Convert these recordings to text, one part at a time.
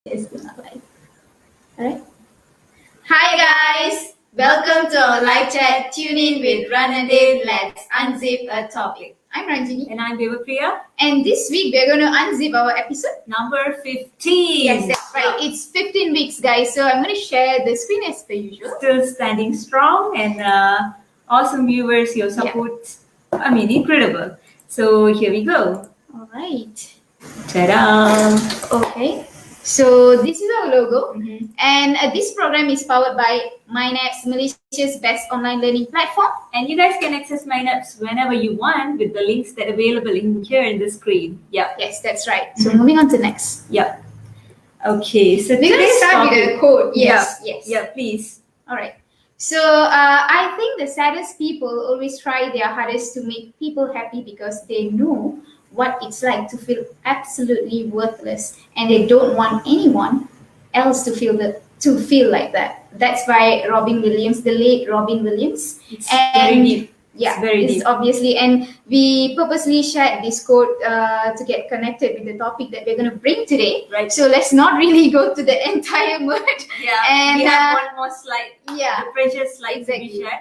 It's still not live. Alright. Hi guys! Welcome to our live chat. Tune in with Ran and Dave. Let's unzip a topic. I'm Ranjini. And I'm Devapriya. And this week we're going to unzip our episode Number 15. Yes, that's right. It's 15 weeks, guys. So I'm going to share the screen as per usual. Still standing strong and awesome viewers. Your support, incredible. So here we go. All right. Ta-da! Okay. So this is our logo, and this program is powered by MindApps, Malaysia's best online learning platform. And you guys can access MindApps whenever you want with the links that are available here in the screen. Yeah. Yes, that's right. So moving on to next. Yeah. Okay. So we're going to start with a quote. Yes. Yes. Yeah. Please. All right. So I think the saddest people always try their hardest to make people happy because they know what it's like to feel absolutely worthless, and they don't want anyone else to feel like that. That's by Robin Williams, the late Robin Williams. It's very deep. Yeah, it's very deep. Obviously, and we purposely shared this quote to get connected with the topic that we're going to bring today. Right. So let's not really go to the entire word. Yeah. And we have one more slide. Yeah. The precious slide exactly. to be shared.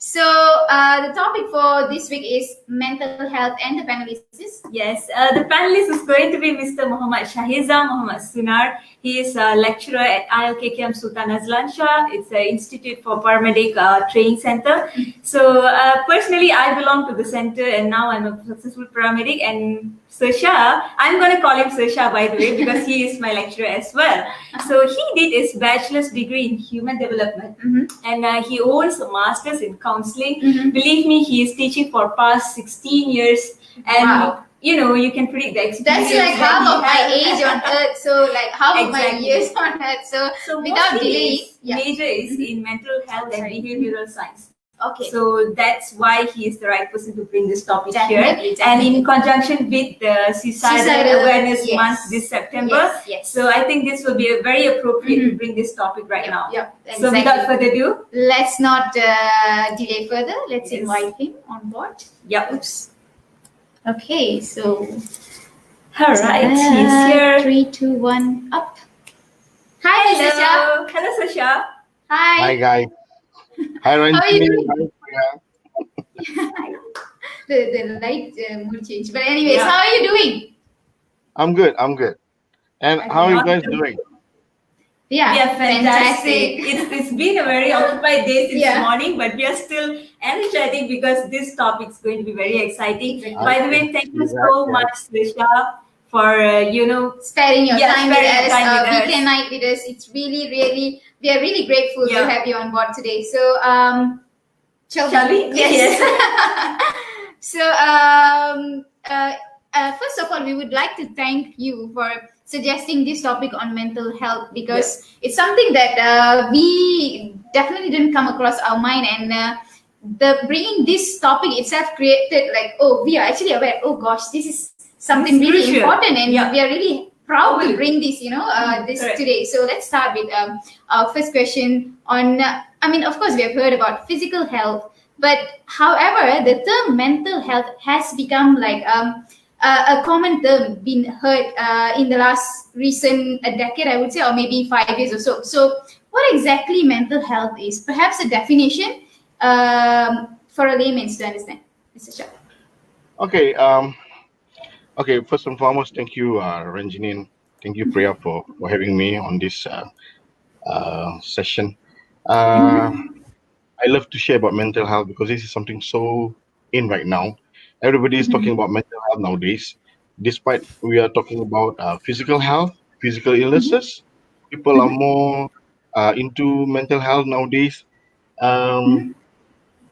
So the topic for this week is mental health, and the panelist is? Yes, the panelist is going to be Mr. Shahezam Sunar. He is a lecturer at ILKKMSAS. It's an Institute for Paramedic Training Center. So personally, I belong to the center, and now I'm a successful paramedic. And Sir Shah, I'm going to call him Sir Shah, by the way, because he is my lecturer as well. So he did his bachelor's degree in human development, and he owns a master's in counseling. Believe me, he is teaching for past 16 years. And wow. You can predict the experience. That's like half of my age on earth. So like half of my years on earth. So without delaying, major is in mental health and behavioral science. Okay. So that's why he is the right person to bring this topic Definitely. here. And in conjunction with the Suicidal Awareness Month this September. Yes. So I think this will be very appropriate to bring this topic right now. Yep. Exactly. So without further ado, let's not delay further. Let's invite him on board. Yep. Oops. Okay, so all right, he's here. 3, 2, 1, up. Hi, hello. Hello, Sasha. Hi. Hi, guys. Hi, Ranjini. How are you doing? Hi, the light mood change. But anyways, how are you doing? I'm good. And how are you guys doing? Yeah, fantastic. It's been a very occupied day since morning, but we are still energetic because this topic is going to be very exciting. By the way, thank you so much, Srisha, for sparing your time with us, weekend weekend night with us. It's really, we are really grateful to have you on board today. So, shall we? Yes. So, first of all, we would like to thank you for suggesting this topic on mental health, because it's something that we definitely didn't come across our mind, and the bringing this topic itself created like, oh, we are actually aware, oh gosh, this is something really crucial. Important, and we are really proud to bring this this today. So let's start with our first question on of course we have heard about physical health, but however the term mental health has become like a common term being heard in the last recent decade, I would say, or maybe 5 years or so. So what exactly mental health is? Perhaps a definition for a layman to understand. Mr. Shah. Okay. Okay. First and foremost, thank you, Ranjini, and thank you, Priya, for having me on this session. I love to share about mental health because this is something so in right now. Everybody is talking about mental health nowadays. Despite we are talking about physical health, physical illnesses, people are more into mental health nowadays.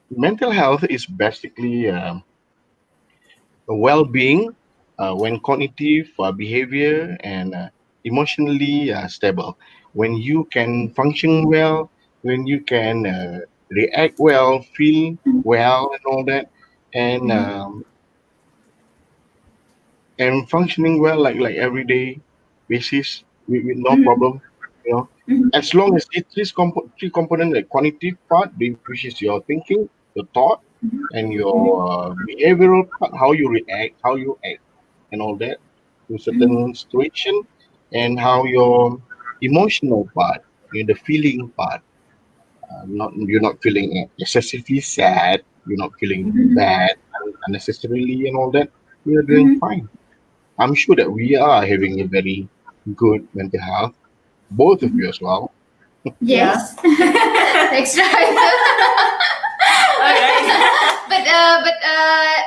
Mental health is basically a well-being when cognitive, behavior, and emotionally stable. When you can function well, when you can react well, feel well, and all that, and functioning well like everyday basis with no problem, as long as it's three component, like cognitive part, which is your thinking, your thought, and your behavioral part, how you react, how you act, and all that to certain situation, and how your emotional part, the feeling part. Not you're not feeling excessively sad. You're not feeling bad unnecessarily and all that. You're doing Mhm. fine. I'm sure that we are having a very good mental health, both of you as well. Yeah. Yes. That's right. All right. But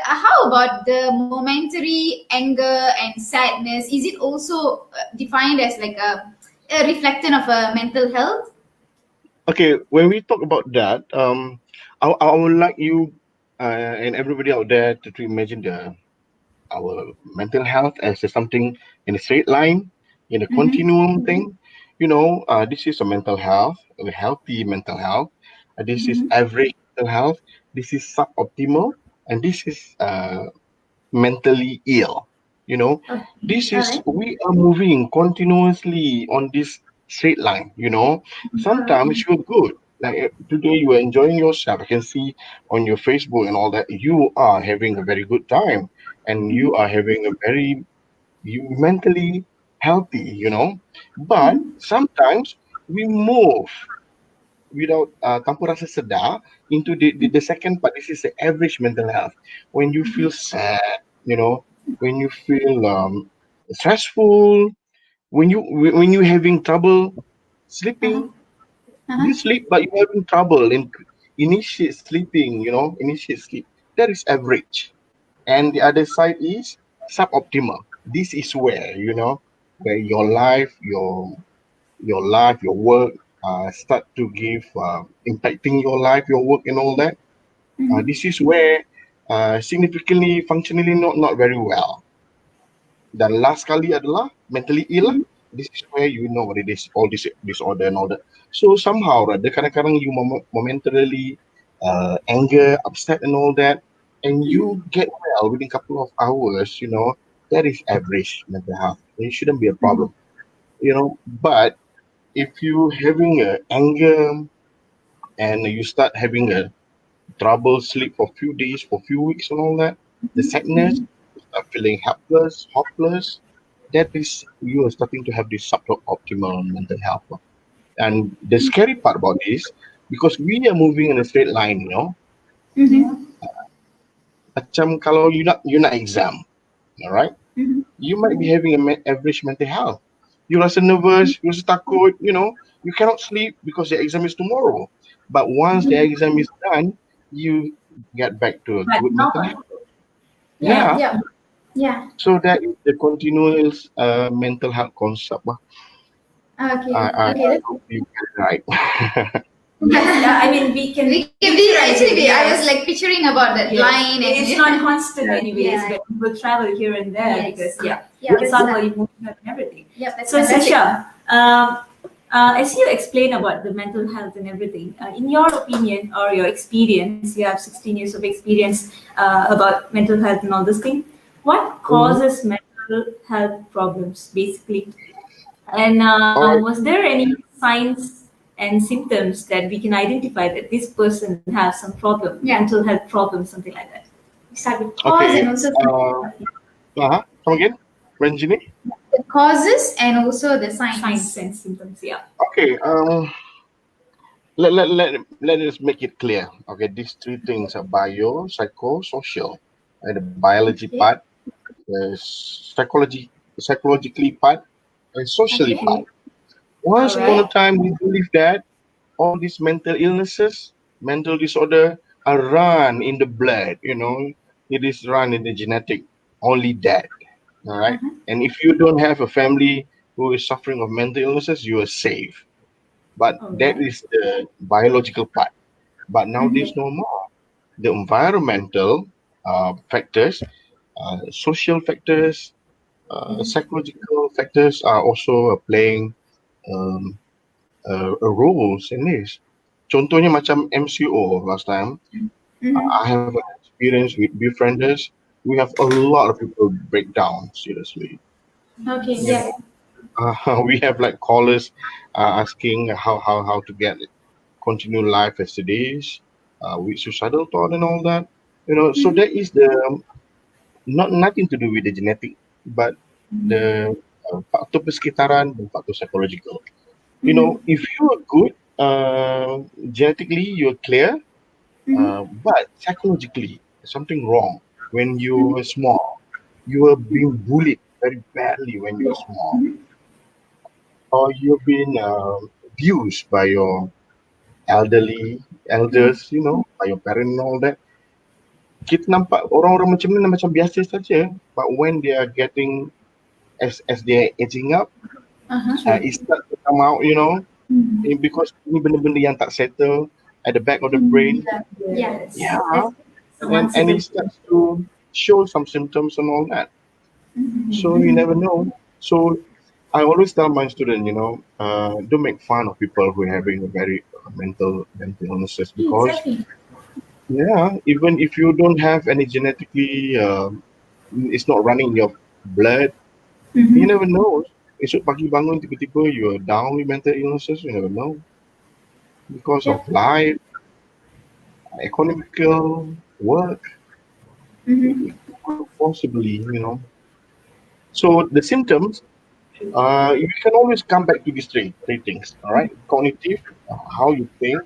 how about the momentary anger and sadness? Is it also defined as like a reflection of a mental health? Okay, when we talk about that, I would like you and everybody out there to imagine our mental health as something in a straight line, in a Mm-hmm. continuum thing. This is a mental health, a healthy mental health. This is Mm-hmm. average mental health. This is suboptimal, and this is mentally ill. You know, Okay. this All is right. we are moving continuously on this straight line. Sometimes Okay. you're good. Like today, you are enjoying yourself. I can see on your Facebook and all that you are having a very good time, and you Mm-hmm. are having a very you mentally healthy. But Mm-hmm. sometimes we move without tanpa rasa sedar into the second part. This is the average mental health. When you feel sad, when you feel stressful, when you're having trouble Uh-huh. sleeping. You Uh-huh. sleep, but you're having trouble in initiate sleeping. Initiate sleep. That is average, and the other side is suboptimal. This is where your life, your work start to give impacting your life, your work, and all that. Mm-hmm. This is where significantly functionally not very well. Dan last kali adalah mentally ill lah. Mm-hmm. This is where you know what it is, all this disorder and all that. So somehow, right, kadang-kadang you momentarily anger, upset and all that, and you get well within a couple of hours, that is average mental health. It shouldn't be a problem, But if you having anger and you start having a trouble sleep for few days, for few weeks and all that, the sadness, you start feeling helpless, hopeless, that is you are starting to have this suboptimal mental health. And the scary part about this, because we are moving in a straight line, Yeah. Mm-hmm. macam kalau you nak exam, all right? Mm-hmm. You might be having average mental health. You rasa nervous, you rasa takut, you cannot sleep because the exam is tomorrow. But once the exam is done, you get back to a But good mental normal. health. Yeah. Yeah. Yeah. Yeah. So that is the continuous mental health concept. Okay. I Okay. hope you get it right. Yes, yeah. I mean, we can We can be picturize it. actually. I was Yes. like picturing about that Yes. line, and It's not constant anyways, Yeah. but people travel here and there Yes. because Yeah. it's That's all that. about emotion and everything. Yeah. That's So fantastic. Sasha, as you explain about the mental health and everything, in your opinion or your experience, you have 16 years of experience about mental health and all this thing. What Mhm. causes mental health problems, basically? And All right. was there any signs and symptoms that we can identify that this person has some problem, Yeah. mental health problem, something like that? We start with cause Okay. and also Come again, Ranjini. the causes and also the Signs signs. and symptoms, yeah. Okay. Let us make it clear. Okay, these three things are bio, psycho, social. And the biology Okay. part, the psychologically part, and socially Okay. part. Okay. Once All upon a right. time, we believe that all these mental illnesses, mental disorder are run in the blood. It is run in the genetic. Only that. All right. Uh-huh. And if you don't have a family who is suffering of mental illnesses, you are safe. But All that right. is the biological part. But Mm-hmm. nowadays, no more. The environmental factors, social factors, psychological factors are also playing um, roles in this. Contohnya macam MCO last time, Mm-hmm. I have an experience with befrienders. We have a lot of people break down seriously. Okay. You Yeah. know, we have like callers asking how to get continue life as it is, with suicidal thought and all that. So Mm-hmm. that is the nothing to do with the genetic, but the faktor persekitaran dan faktor psychological. If you are good, genetically you're clear, but psychologically something wrong. When you were small, you were being bullied very badly when you were small, or you've been abused by your elders, by your parent and all that. Kita nampak orang-orang macam ni macam biasa saja, but when they are getting, as they are aging up, it starts to come out, because ini benda-benda yang tak settle at the back of the brain. Yes. Yeah, Someone and said it starts to show some symptoms and all that. So you never know. So I always tell my students, don't make fun of people who are having a very mental illnesses, because exactly. even if you don't have any genetically, it's not running in your blood. You never know. Esok pagi bangun tiba-tiba you're down with mental illnesses. You never know, because of life, economical, work, possibly. So the symptoms, you can always come back to these three things. All right, cognitive, how you think,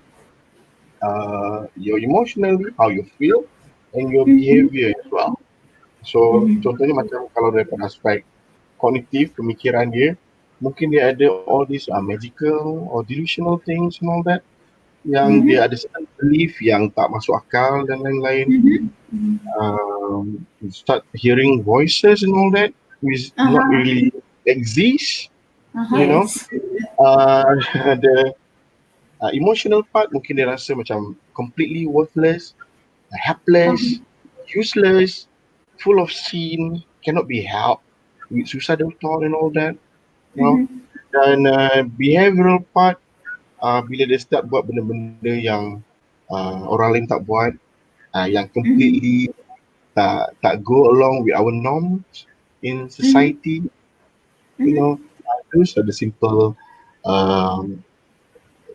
your emotionally, how you feel, and your behavior as well. So contohnya macam kalau daripada aspek kognitif, pemikiran dia, mungkin dia ada all these magical or delusional things and all that, yang dia ada certain belief yang tak masuk akal dan lain-lain. You start hearing voices and all that, which not really exist. Yes. The emotional part mungkin dia rasa macam completely worthless, helpless, useless, full of sin, cannot be helped, with suicidal thought and all that. Dan behavioral part, bila dia start buat benda-benda yang orang lain tak buat, yang completely tak go along with our norms in society, those are the simple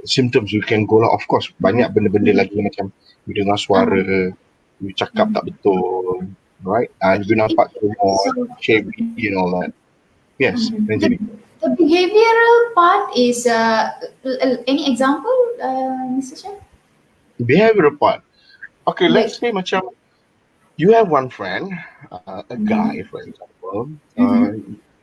symptoms you can go lah. Of course, banyak benda-benda lagi macam you dengar suara, you cakap tak betul, right? You nampak semua shabby and all that. Yes, Ranjini. The behavioral part is any example, Mr. Shah? Behavioral part. Okay, let's say macam you have one friend, a guy, for example.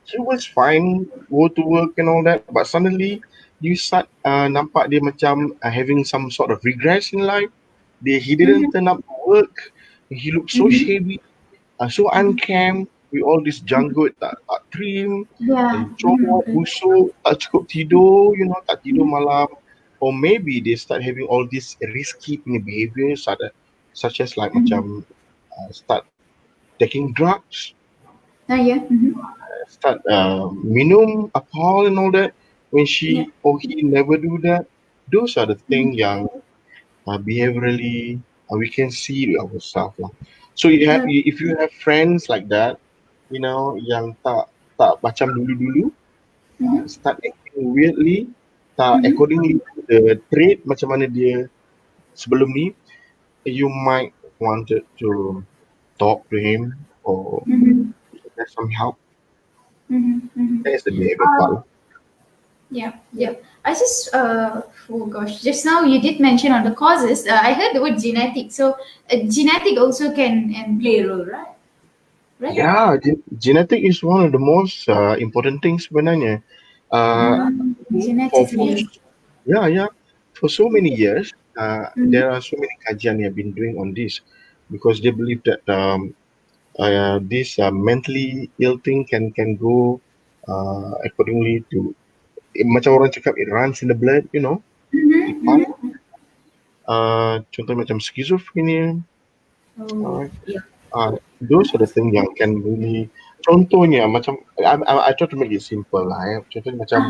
He was fine, go to work and all that, but suddenly you start nampak dia macam having some sort of regress in life. He didn't turn up to work. He looked so shabby, so unkempt, with all this janggut tak trim, comot, busuk, tak cukup tidur, tak tidur malam. Or maybe they start having all these risky behaviors, such as like macam start taking drugs, start minum alcohol and all that, when she or he never do that. Those are the things yang behaviorally we can see ourselves lah. So if you have friends like that, yang tak macam dulu-dulu, start acting weirdly, tak accordingly to the trait macam mana dia sebelum ni, you might wanted to talk to him or get some help. That's the behavior part. Yeah. I just, just now you did mention on the causes. I heard the word genetic. So genetic also can play a role, right? Yeah, genetic is one of the most important things sebenarnya. Genetically. For so many years, there are so many kajian yang been doing on this, because they believe that this mentally ill thing can go accordingly to, macam orang cakap, it runs in the blood, contoh macam schizophrenia. Those are the things yang can really, contohnya macam I try to make it simple lah. Contohnya macam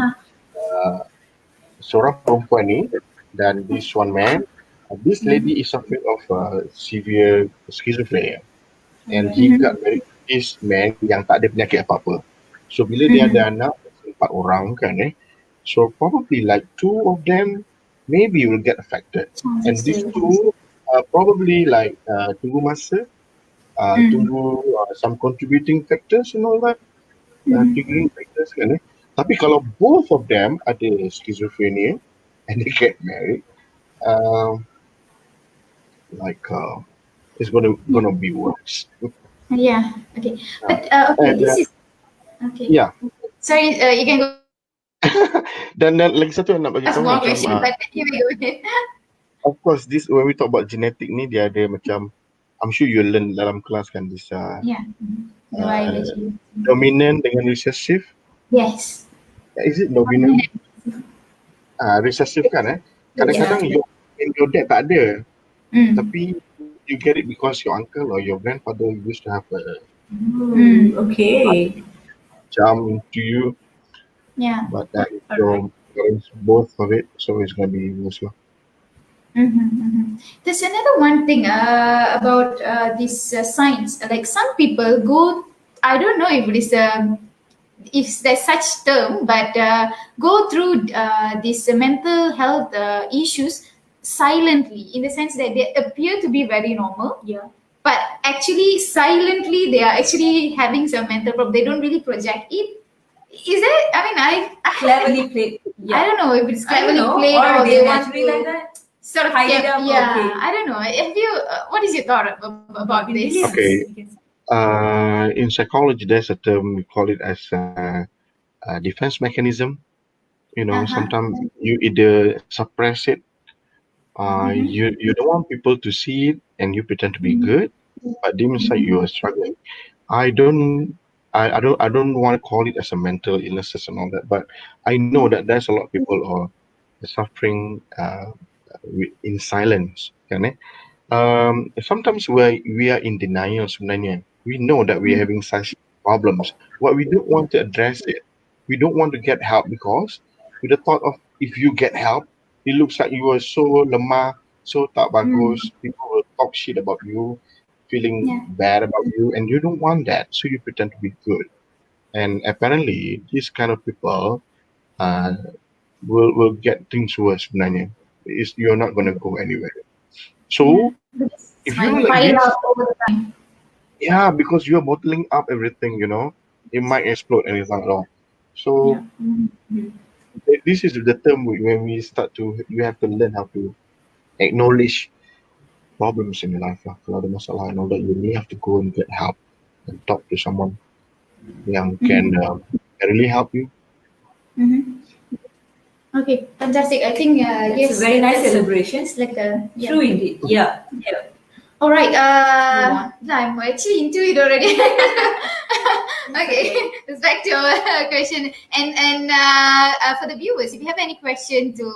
seorang perempuan ni dan this one man, this lady is suffering of severe schizophrenia, and he got married to this man yang tak ada penyakit apa-apa. So bila dia ada anak 4 orang kan, so probably like 2 of them maybe will get affected, and these 2 probably like tunggu masa, tunggu some contributing factors and all that, triggering factors kan. Tapi kalau both of them ada schizophrenia and they get married, um, like it's Yeah. gonna be worse. Yeah. Okay. Yeah. But okay, And this is okay. yeah, Sorry, you can go dan lagi satu yang nak bagi ask tahu more macam question, but you may go ahead. of course this when we talk about genetic ni dia ada macam I'm sure you learn dalam kelas kan this Yeah. The uh, biology. dominant dengan recessive. Yes. Is it dominant? Recessive kan kadang-kadang Yeah. your dad tak ada Mm. tapi you get it because your uncle or your grandfather used to have a Okay. charm to you, Yeah. but that your parents both of it, so it's gonna be worse lah. There's another one thing about this science. Like some people go, I don't know if it is if there's such term, but go through these mental health issues silently, in the sense that they appear to be very normal, Yeah. but actually silently they are actually having some mental problem. They don't really project it. Is that? I mean, I Cleverly played. I don't know if it's I don't cleverly know. played Or or they they want naturally to like that. sort of hide it up. yeah. Okay. I don't know. Have you? What is your thought about this? Yes, Okay. you can say. In psychology, there's a term we call it as a defense mechanism. Sometimes you either suppress it, you don't want people to see it, and you pretend to be good, but deep inside you are struggling. I don't, I don't want to call it as a mental illnesses and all that, but I know that there's a lot of people are suffering in silence, kan eh? Sometimes we are in denial sebenarnya. We know that we're having such problems, but we don't want to address it. We don't want to get help because with the thought of if you get help, it looks like you are so lemah, so tak bagus. People will talk shit about you, feeling Yeah. bad about you, and you don't want that. So you pretend to be good. And apparently, these kind of people uh, will get things worse sebenarnya. You're not gonna go anywhere. So Because if might you're like pile this, up over the time. yeah, because you're bottling up everything, it might explode anytime at all. So this is the term when we start to, you have to learn how to acknowledge problems in your life lah. Kalau ada masalah and all that, you really have to go and get help and talk to someone yang can really help you. Okay, fantastic. I think yes, It's a very nice that's- celebration. It's like a yeah. True indeed. Yeah. Yeah. All right. on. I'm actually into it already. Okay, let's back to our question. And for the viewers, if you have any question to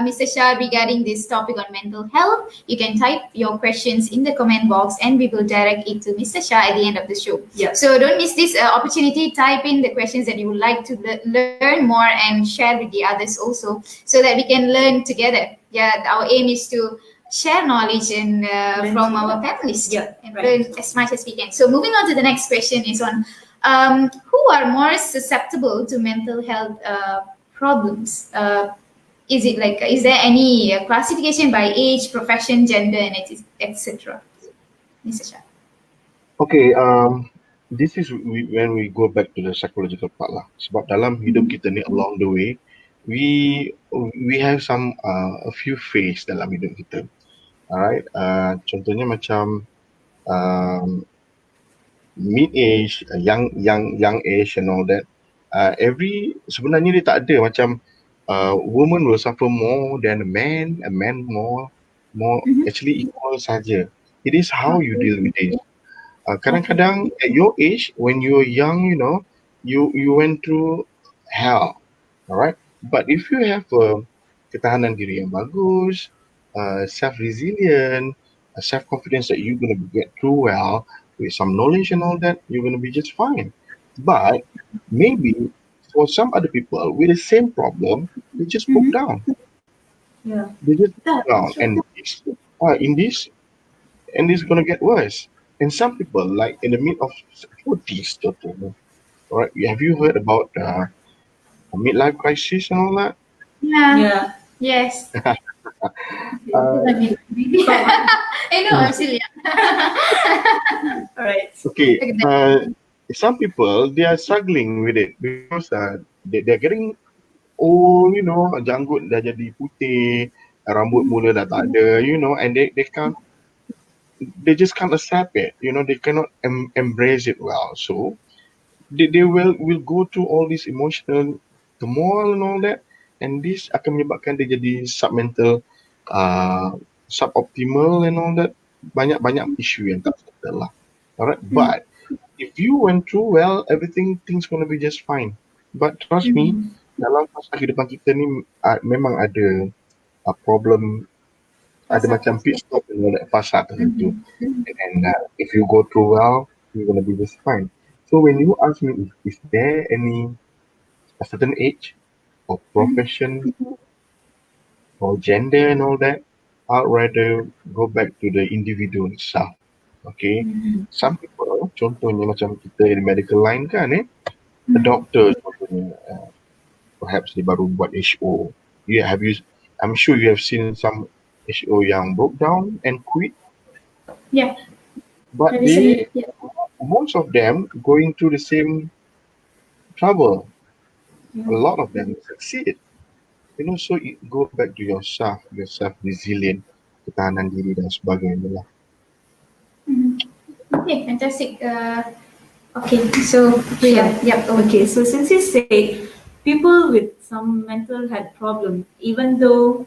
Mr. Shah regarding this topic on mental health, you can type your questions in the comment box, and we will direct it to Mr. Shah at the end of the show. Yeah. So don't miss this opportunity. Type in the questions that you would like to learn more and share with the others also, so that we can learn together. Yeah, our aim is to share knowledge and from our panelists, Yeah, and right. learn as much as we can. So moving on to the next question is on who are more susceptible to mental health problems? Is it like, is there any classification by age, profession, gender, and etc.? Mr. Shah. Okay, this is when we go back to the psychological part lah. Sebab dalam hidup kita ni along the way, we have some a few phase dalam hidup kita. Alright, contohnya macam mid age, young age and all that. Sebenarnya dia tak ada macam woman will suffer more than a man more actually equal saja. It is how you deal with it. Kadang-kadang at your age when you're young, you went through hell, alright. But if you have ketahanan diri yang bagus, self-resilient, self-confidence that you're gonna get through well with some knowledge and all that, you're gonna be just fine. But maybe for some other people with the same problem, they just broke down. Yeah. They just broke down, and this is gonna get worse. And some people, like in the mid of 40s, alright, have you heard about a midlife crisis and all that? Yeah. Yeah. Yes. Uh, I know, I'm still young. All right. Okay, some people, they are struggling with it because they're getting old, janggut dah jadi putih, rambut mula dah tak ada, and they just can't accept it, they cannot embrace it well. So they will go through all this emotional turmoil and all that, and this akan menyebabkan dia jadi submental, uh, suboptimal and all that. Banyak isu yang tak settle lah. Alright, but if you went through well, everything things gonna be just fine. But trust me, dalam fasa kehidupan kita ni memang ada problem, ada macam pit stop dengan fasa tertentu. And if you go through well, you're gonna be just fine. So when you ask me, is there any a certain age or profession or gender and all that, I'd rather go back to the individual itself. Okay, some people, contohnya macam kita di medical line kan, a doctor contohnya, perhaps dia baru buat HO. I'm sure you have seen some HO yang broke down and quit. Yeah. But most of them going through the same trouble. A lot of them succeed. So it go back to yourself resilient, ketahanan diri dan sebagainya lah. Okay, fantastic. Okay, so Okay, so since you say people with some mental health problem, even though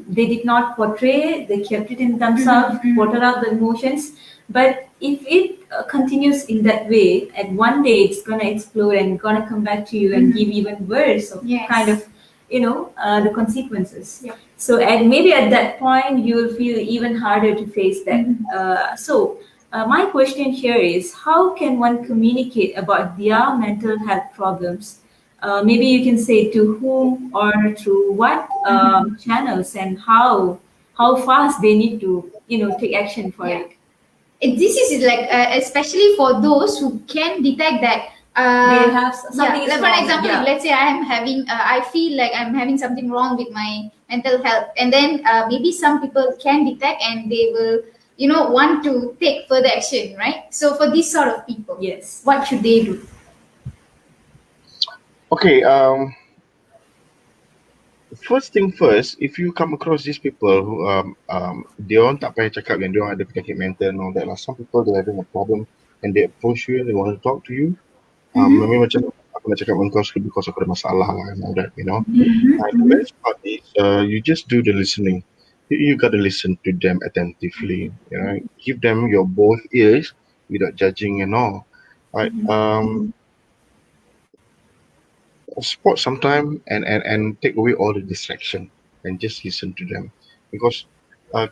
they did not portray, they kept it in themselves, bottled out the emotions. But if it continues in that way, and one day it's gonna explode and gonna come back to you and give even worse of kind of, the consequences. Yeah. So, and maybe at that point you will feel even harder to face that. So, my question here is, how can one communicate about their mental health problems? Maybe you can say to whom or through what channels, and how fast they need to take action for it. This is like especially for those who can detect that They have something is like for wrong. example, if let's say I am having I feel like I'm having something wrong with my mental health, and then maybe some people can detect and they will want to take further action, right? So for these sort of people, Yes, what should they do? Okay, first thing first, if you come across these people who dia orang tak payah cakap yang dia orang ada penyakit mental and all that lah. Some people they having a problem and they approach you and they want to talk to you. Maybe macam aku nak cakap dengan kau because aku ada masalah lah and all that, the best part is you just do the listening. You got to listen to them attentively, give them your both ears without judging and all. Right. Spot some time and take away all the distraction and just listen to them, because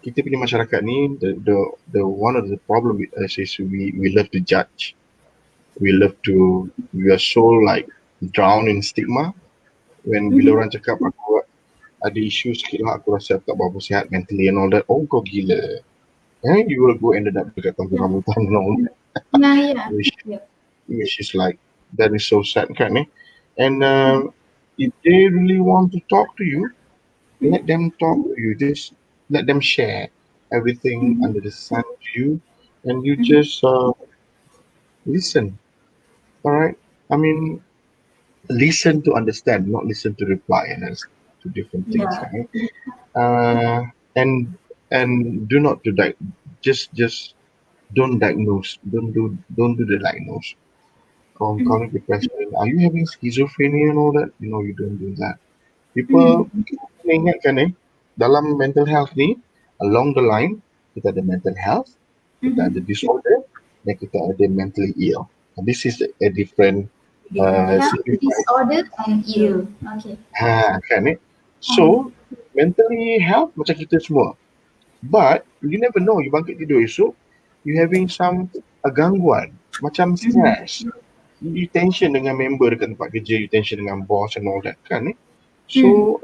kita punya masyarakat ni, the one of the problem with us is we love to judge, we are so like drowned in stigma. When bila orang cakap aku ada isu sikit lah, aku rasa tak berapa sihat mentally and all that, oh kau gila, you will go ended up dekat kampung rambutan and all that. Which is like, that is so sad kan. And if they really want to talk to you, let them talk to you. Just let them share everything under the sun to you, and you just listen. All right. I mean, listen to understand, not listen to reply, and that's two different things. Right? And do not do that. Just don't diagnose. Don't do the diagnose. Chronic depression. Are you having schizophrenia and all that? You don't do that. People kena ingatkan dalam mental health ni, along the line, kita ada mental health, kita ada disorder, dan kita ada mentally ill. And this is a different disorder and ill. Okay. Kan. So mentally health macam kita semua, but you never know, you bangkit tidur esok, you having some gangguan macam stress, you tension dengan member dekat tempat kerja, you tension dengan boss and all that kan. So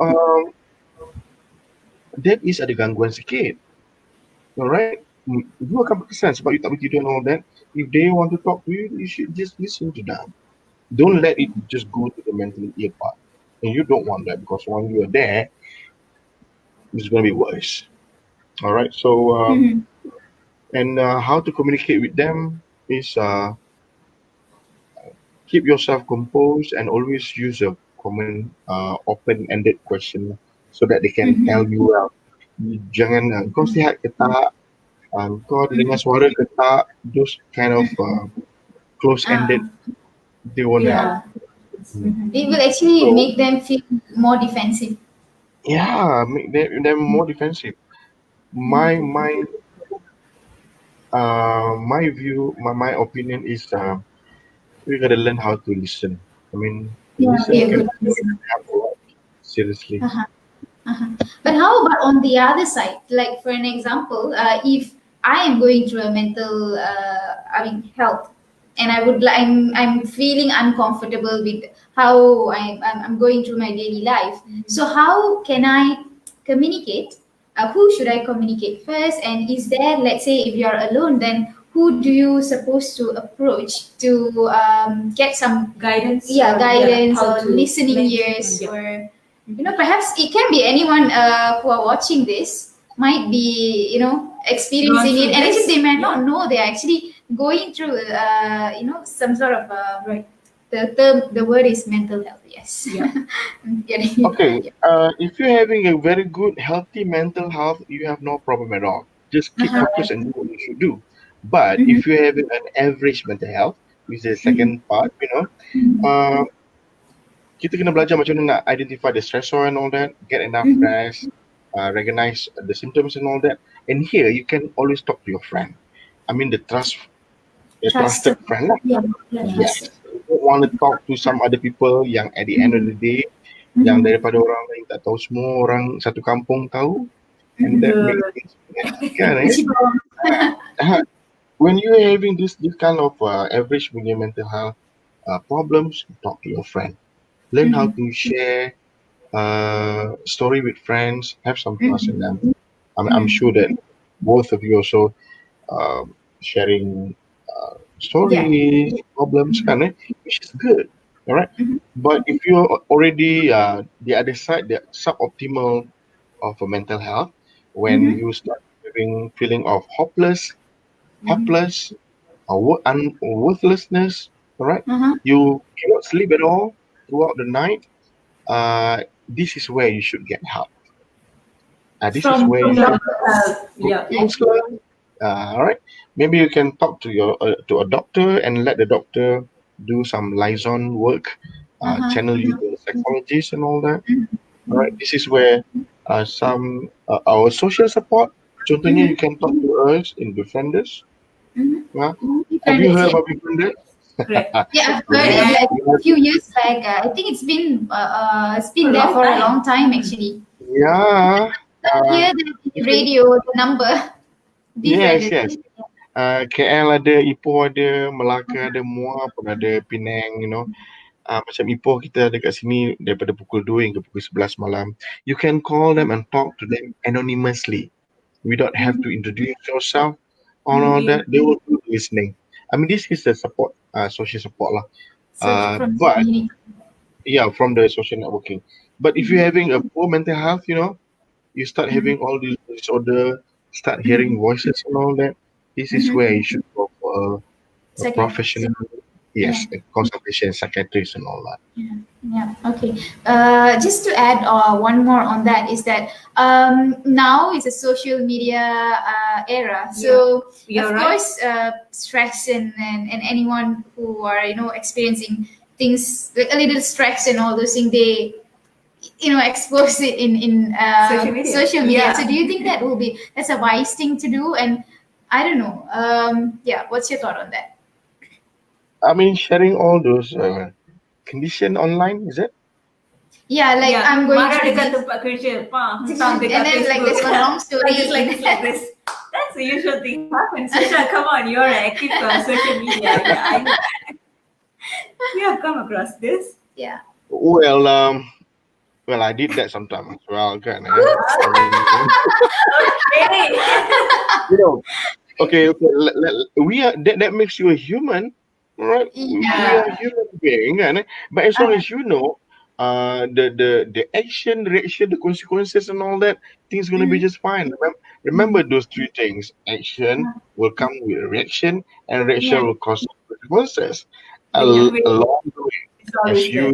that is ada gangguan sikit. Alright, you akan berkesan sebab you tak boleh tidur and all that. If they want to talk to you, you should just listen to them. Don't let it just go to the mentally ill part. And you don't want that, because when you are there, it's going to be worse. Alright, so and how to communicate with them is keep yourself composed and always use a common open-ended question so that they can tell Mhm. you well. Jangan kau sihat ke tak, kau ada dengar suara ke tak, those kind of close-ended, Ah, they won't help. Yeah. Mm. it will actually So make them feel more defensive. yeah, make them more defensive. My my view, my opinion is we gotta learn how to listen. I mean, Yeah, be listen a can good person. help a lot. Seriously. Uh-huh. Uh-huh. But how about on the other side? Like for an example, if I am going through a mental, health, and I'm feeling uncomfortable with how I'm going through my daily life. So how can I communicate? Who should I communicate first? And is there, let's say, if you're alone, then who do you supposed to approach to get some, Guidance. yeah, guidance How or to listening ears, yeah. or perhaps it can be anyone who are watching this might be Gone experiencing it, through and actually this. they might Yeah. not know they're actually going through some sort of Right. the word is mental health. Yes. Yeah. I'm getting it right. Okay, Yeah. if you're having a very good, healthy mental health, you have no problem at all. Just keep Uh-huh. focused and do what you should do. But Mhm. if you're having an average mental health, which is the Mhm. second part, uh, kita kena belajar macam mana nak identify the stressor and all that, get enough Mhm. rest, recognize the symptoms and all that. And here you can always talk to your friend. I mean the trusted Trusted. friend lah. Yeah. Yeah. Yes. Trusted. You don't want to talk to some other people yang at the end of Mhm. the day, yang Mhm. daripada orang lain tak tahu, semua orang satu kampung tahu, and that Mhm. makes Good. things bad, kan eh? Which belongs. Uh, when you're having this kind of average with your mental health problems, talk to your friend. Learn how Mhm. to share story with friends. Have some trust in Mhm. them. I'm Mhm. sure that both of you also sharing Yeah. stories, problems, Mhm. kind of, which is good. All right. Mhm. But if you're already the other side, the suboptimal of a mental health, when Mhm. you start having feeling of hopeless, Mhm. helpless, or worthlessness, all right, Uh-huh. you cannot sleep at all throughout the night. This is where you should get help. This is where From you From the should doctor. mental health. Yeah. Yeah. counselor. All right. Maybe you can talk to a doctor and let the doctor do some liaison work, Uh-huh. channel you to a psychologist and all that. All right. Mhm. This is where some our social support. Contohnya, Mhm. you can talk to us in Befrienders. Mhm. Yeah. Have you Friends, heard yeah. about Befrienders? Correct. Yeah, I've heard it And like a few years back. I think it's for been a there long for a time. long time actually. Yeah. I Uh, hear the you can. radio, the number, Yes, befriended. yes. KL ada, Ipoh ada, Melaka ada, Muar pun ada, Penang, you know. Macam Ipoh kita ada kat sini daripada pukul 2 hingga pukul 11 malam. You can call them and talk to them anonymously. Without have to introduce yourself or all Yeah. that. They will be listening. I mean, this is the support, social support lah. Search from the But community. yeah, from the social networking. But if you're having a poor mental health, you start Mhm. having all these disorder, start hearing Mhm. voices and all that. This is where you Mhm. should go for a Psychiatrist. professional, Yeah. yes, a consultation, psychiatrist and all that. Yeah, yeah, okay. Just to add one more on that is that now is a social media era. So You're of right. course, stress and anyone who are experiencing things like a little stress and all those things, they expose it in Social media. social media. So Yeah. do you think that's a wise thing to do? And I don't know. Yeah, what's your thought on that? I mean, sharing all those condition online, is it? Yeah, like Yeah. I'm going Marah through dekat this. tempat kerja. And Hentam dekat then like Facebook. there's one long story Like this. That's the usual thing happens. Susha, come on, you're an active social media. Yeah, I know. You have come across this. Yeah. Well, I did that sometime as well, kan? I mean, Okay. you know, okay. We are that makes you a human, right? We Yeah. are human being, kan? But as long as you know, the action, reaction, the consequences, and all that, things gonna be Mhm. just fine. Remember those three things: action will come with a reaction, and reaction Yeah. will cause consequences. a long way. It's As always you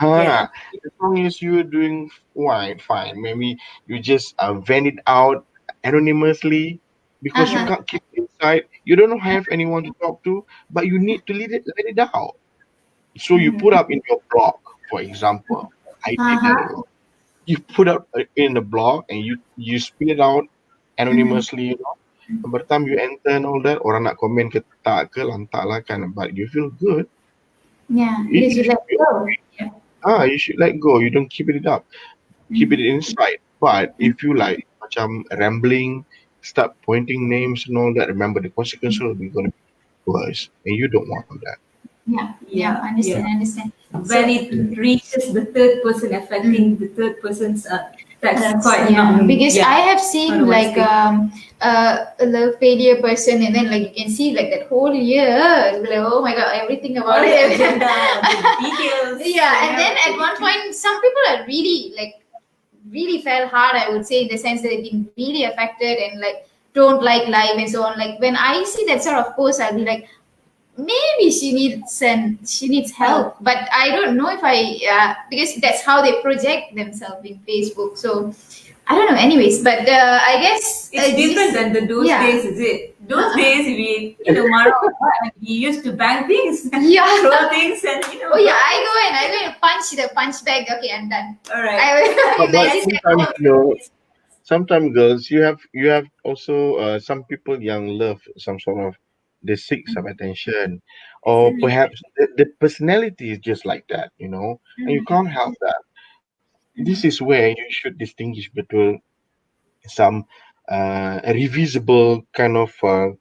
there. Yeah. as long as you're doing fine. Maybe you just vent it out anonymously because you Uh-huh. can't keep it inside. You don't have anyone to talk to, but you need to let it out. So you put up in your blog, for example. I did that a Uh-huh. lot. You put up in the blog and you spit it out Mhm. anonymously. And by the time you enter and all that, orang nak komen ke tak ke lantak lah kan, but you feel good. Yeah, You, because you you let should be go. okay. You should let go. You don't keep it up. Keep it inside. But if you like macam rambling, start pointing names and all that, remember the consequences will be going to be worse, and you don't want that. Yeah, yeah, Yeah, understand, yeah. understand. When So, it reaches the third person, affecting the third person's, that's that's quite yeah, not, because yeah, I have not a seen wise like thing. a love failure person, and then like you can see like that whole year, like, oh my god, everything All about the it. agenda, the details. Yeah, and then at one point, some people are really fell hard. I would say in the sense that they've been really affected and like don't like life and so on. Like when I see that sort of post, I'll be like, maybe she needs help, but I don't know if I because that's how they project themselves in Facebook. So I don't know. Anyways, but I guess It's different than those yeah. days, is it? Those days, we, Mara, we used to bang things, Yeah. throw things, and Oh yeah, I go and punch the punch bag. Okay, I'm done. all right. I But just sometimes sometimes girls, you have also some people young love some sort of they seek some attention, or perhaps the personality is just like that, and you can't help that. This is where you should distinguish between some revisible kind of uh,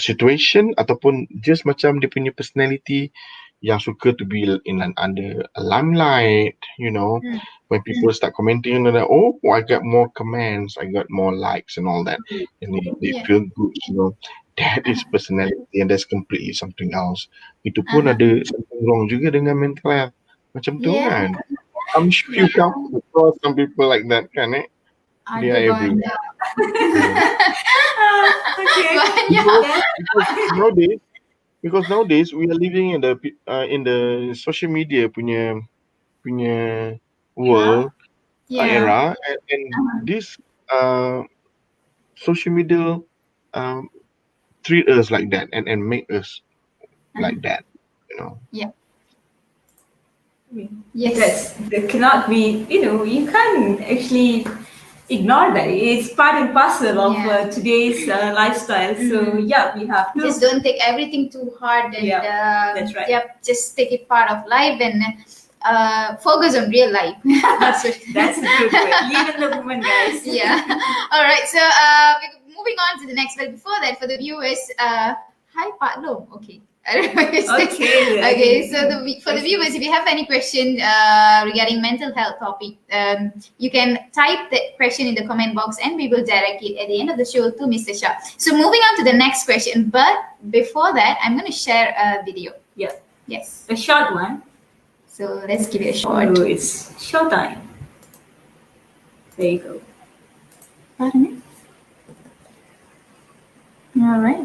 situation ataupun just macam dia punya personality yang suka to be under a limelight, when people start commenting on that, oh, I got more comments, I got more likes and all that, and they yeah. feel good. That is personality and that's completely something else. Itu pun Uh-huh. ada something wrong juga dengan mental health. Macam tu Yeah. kan. I'm sure you come across some people like that kan They are Ada banyak. everywhere. Yeah. Okay. Banyak. Because because nowadays we are living in the social media punya world Yeah. era, and this uh, social media um, treat us like that and make us like that. Yeah. That's, Yes. that cannot be, you can't actually ignore that. It's part and parcel of Yeah. today's lifestyle. So, yeah, we have to. Just don't take everything too hard and that's right. yeah, just take it part of life and focus on real life. That's the truth. Leave in the moment, guys. Yeah. All right. So moving on to the next. But before that, for the viewers, hi Pak Long. Okay. I don't know. Okay. Okay. So for the viewers, if you have any question regarding mental health topic, you can type the question in the comment box, and we will direct it at the end of the show to Mr. Shah. So moving on to the next question, but before that, I'm going to share a video. Yeah. Yes. A short one. So let's give it a shot. So it's showtime. There you go. Pardon me? All right.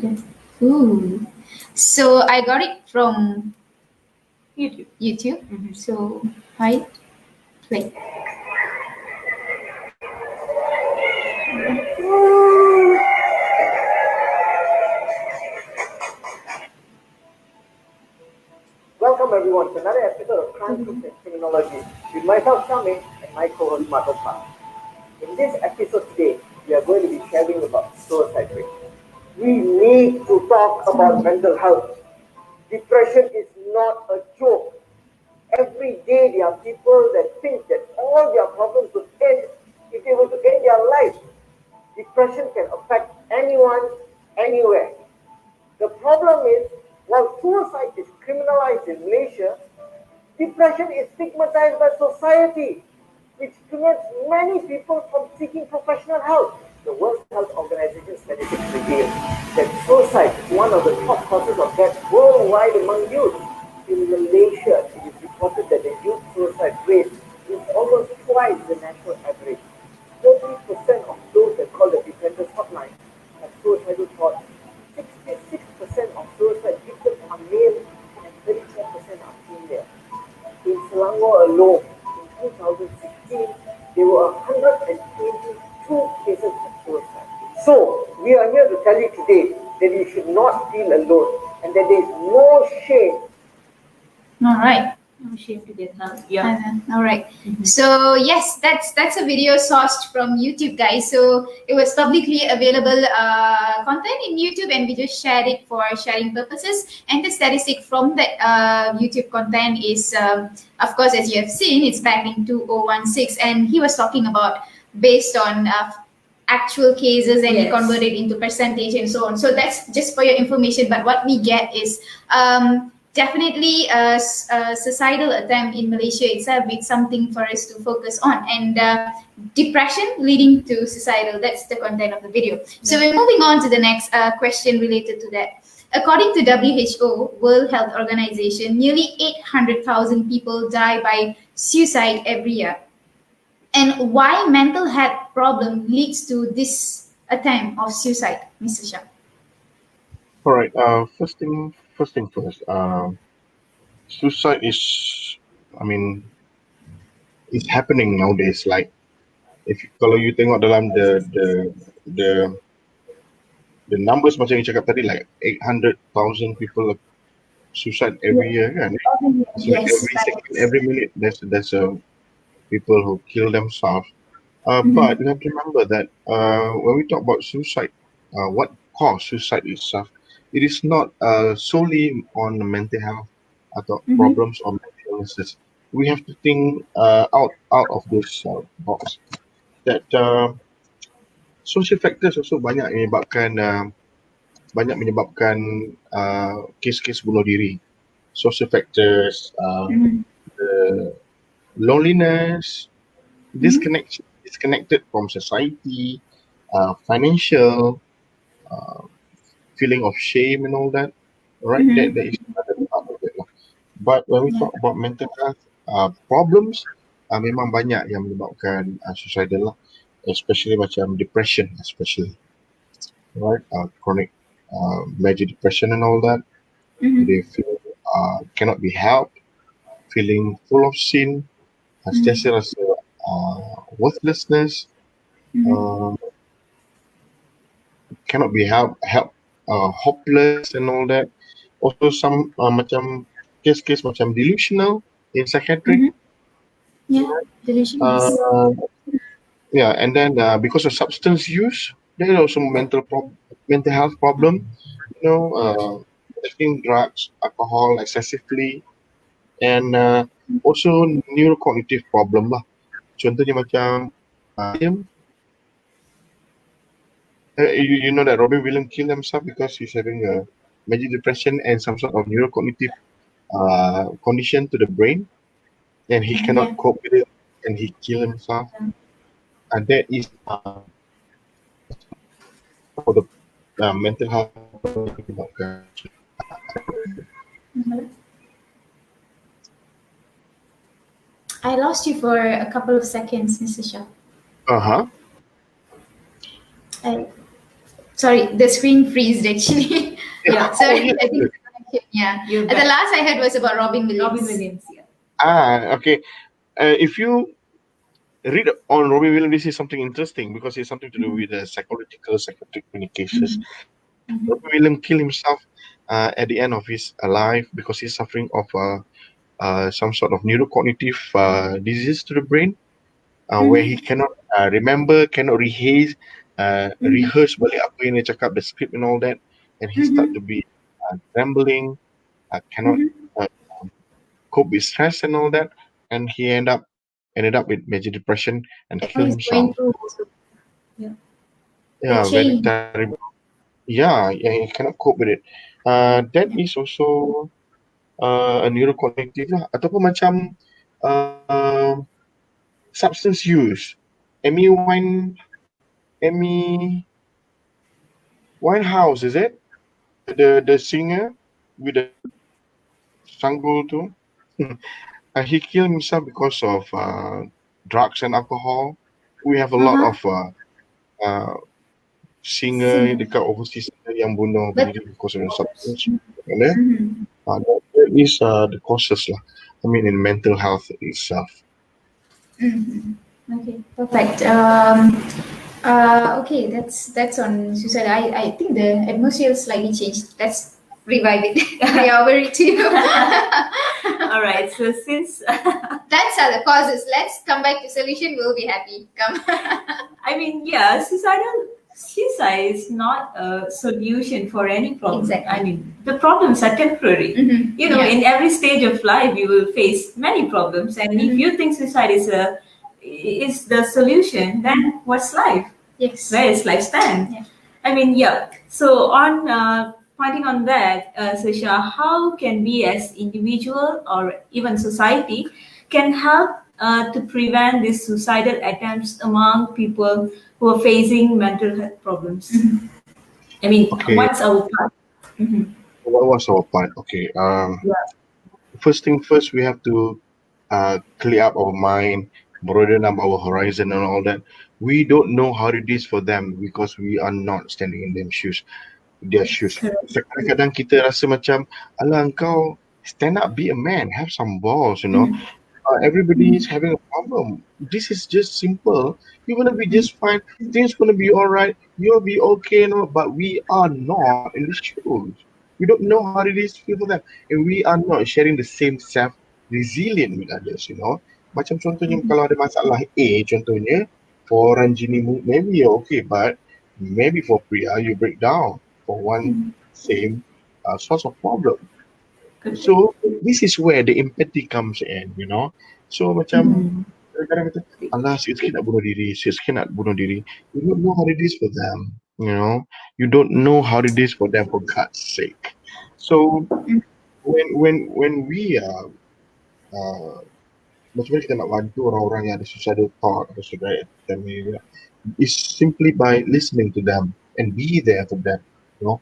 Ooh. So I got it from YouTube. So hi, play. Welcome everyone to another episode of Crime Truth and Criminology with myself Shami and my co-host Matopa. In this episode today, we are going to be sharing about suicide rate. We need to talk about mental health. Depression is not a joke. Every day there are people that think that all their problems would end if they were to end their life. Depression can affect anyone, anywhere. The problem is, while suicide is criminalized in Malaysia, depression is stigmatized by society, which prevents many people from seeking professional help. The World Health Organization statistics reveal that suicide is one of the top causes of death worldwide among youth. In Malaysia, it is reported that the youth suicide rate is almost twice the national average. 30% of those that call the defenders hotline have suicidal thoughts. 66% of suicide victims 2016, there were 122 cases of suicide. So, we are here to tell you today that you should not feel alone and that there is no shame. All right. No shame to get help. Yeah. All right. So yes, that's a video sourced from YouTube, guys. So it was publicly available content in YouTube, and we just shared it for sharing purposes. And the statistic from that YouTube content is, of course, as you have seen, it's back in 2016, and he was talking about based on actual cases, and he Yes. converted into percentage and so on. So that's just for your information. But what we get is definitely a societal attempt in Malaysia itself. It's something for us to focus on, and depression leading to suicidal. That's the content of the video. So we're moving on to the next question related to that. According to WHO, World Health Organization, nearly 800,000 people die by suicide every year. And why mental health problem leads to this attempt of suicide, Mr. Shah? All right. First thing first. Suicide is, I mean, it's happening nowadays. Like, kalau you tengok dalam the numbers macam you cakap tadi, like 800,000 people suicide every year, kan? It's like every second, every minute, there's people who kill themselves. But you have to remember that when we talk about suicide, what caused suicide itself, it is not solely on mental health atau problems or mental illnesses. We have to think out of this box. That social factors also banyak menyebabkan kes-kes bunuh diri. Social factors, the loneliness, disconnected from society, financial, feeling of shame and all that, right? That is another part of it lah. But when we talk about mental health problems, memang banyak yang menyebabkan suicidal lah, especially macam depression, especially, right? Chronic major depression and all that. They feel cannot be helped, feeling full of sin, sentiasa rasa worthlessness, cannot be helped, hopeless and all that. Also some macam case macam delusional in psychiatric. Delusions. Yeah, and then because of substance use, there is also mental health problem. Taking drugs, alcohol excessively, and also neurocognitive problem lah. Contohnya macam you know that Robin Williams killed himself because he's having a major depression and some sort of neurocognitive condition to the brain, and he cannot cope with it, and he killed himself. And that is for the mental health. I lost you for a couple of seconds, Mr. Shah. Sorry, the screen freezed actually. Sorry, I think the connection. The last I heard was about Robin Williams. Okay. If you read on Robin Williams, this is something interesting because it's something to do with the psychiatric cases. Robin Williams killed himself at the end of his life because he's suffering of some sort of neurocognitive disease to the brain, where he cannot remember, cannot rehearse balik apa yang dia cakap, the script and all that, and he start to be trembling, cannot cope with stress and all that, and he ended up with major depression and killed himself. Very terrible. Yeah, he cannot cope with it. That is also a neurocognitive lah, ataupun macam substance use. Amy Winehouse, is it? The singer with the sanggul too. He killed himself because of drugs and alcohol. We have a lot of singer dekat overseas yang bunuh diri because of substance. That is the causes lah. I mean, in mental health itself. Okay, perfect. Okay, that's on suicide. I think the atmosphere slightly changed. Let's revive it. Yeah, over to you. All right. So since That's are the causes. Let's come back to solution. We'll be happy. Come. I mean, yeah, suicide is not a solution for any problem. Exactly. I mean, the problems are temporary. You know, Yeah. in every stage of life, you will face many problems, and if you think suicide is the solution, then what's life? Yes. Where is life stand? Yeah. I mean, yeah. So on pointing on that, Sasha, how can we as individual or even society can help to prevent these suicidal attempts among people who are facing mental health problems? I mean, Okay, what's our part? Mhm. what was our part? Okay, Yeah. first thing first, we have to clear up our mind, broaden up our horizon, and all that. We don't know how it is for them because we are not standing in their shoes. Correct. So, kadang-kadang kita rasa macam, alah kau stand up, be a man, have some balls, you know. Everybody is having a problem. This is just simple. You're gonna be just fine. Things gonna be all right. You'll be okay, you know. But we are not in the shoes. We don't know how it is to feel for them, and we are not sharing the same self resilient with others. You know, macam contohnya kalau ada masalah A, contohnya for orang jenis maybe you're okay, but maybe for Priya you break down for one same source of problem. Correct. So this is where the empathy comes in, you know. So macam kadang-kadang kata, alah sikit-sikit nak bunuh diri, sikit-sikit nak bunuh diri. You don't know how it is for them, you know. You don't know how it is for them for God's sake. So when we are macam mana kita nak bantu orang-orang yang ada suicidal thought atau suicide attempt ni, is simply by listening to them and be there for them, you know.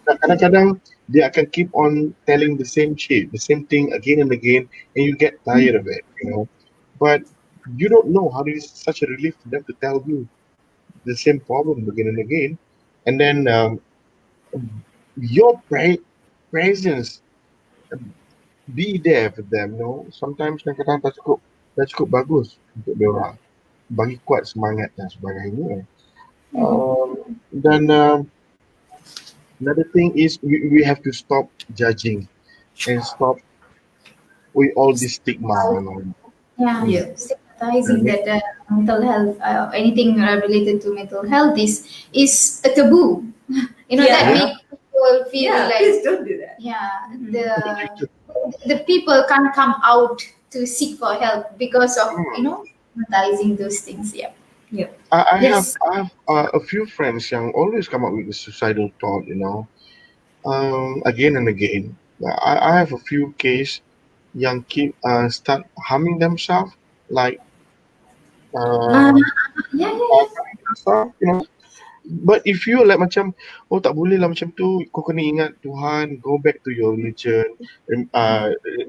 Kadang-kadang dia akan keep on telling the same shit, the same thing again and again, and you get tired of it, you know. But you don't know how it is such a relief for them to tell you the same problem again and again, and then your presence, be there for them, you know. Sometimes kadang-kadang tak cukup bagus untuk dia orang bagi kuat semangat dan sebagainya. Dan another thing is we have to stop judging and stop with all this stigma and all. Yeah, Yeah. stigmatizing that mental health, anything related to mental health is a taboo. You know Yeah. that make people feel Yeah, like please don't do that. yeah the people can't come out to seek for help because of stigmatizing those things. Yeah. Yeah. I Yes. have a few friends yang always come up with the suicidal thought, you know, again and again. I have a few case yang keep start harming themselves, like Uh, uh, yeah. harming themselves, you know. But if you like macam, oh tak boleh lah macam tu, kau kena ingat Tuhan, go back to your religion,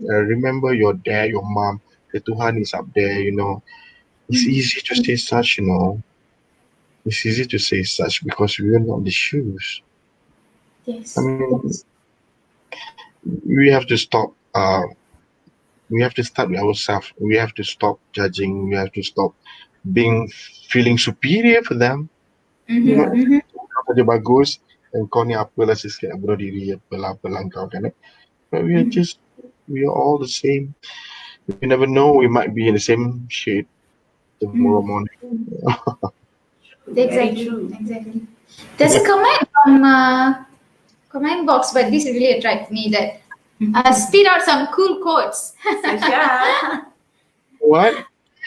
remember your dad, your mom, the Tuhan is up there, you know. It's easy to say such, you know. It's easy to say such because we are not the shoes. Yes. I mean, we have to stop. We have to start with ourselves. We have to stop judging. We have to stop being feeling superior for them. You know, kau dia bagus dan kau ni apalah sikit nak bunuh diri apalah kau kan. But we are all the same. You never know, we might be in the same shade tomorrow morning. Very Exactly. true. Exactly. There's a comment from comment box, but this really attracts me that spit out some cool quotes. Sasha, What?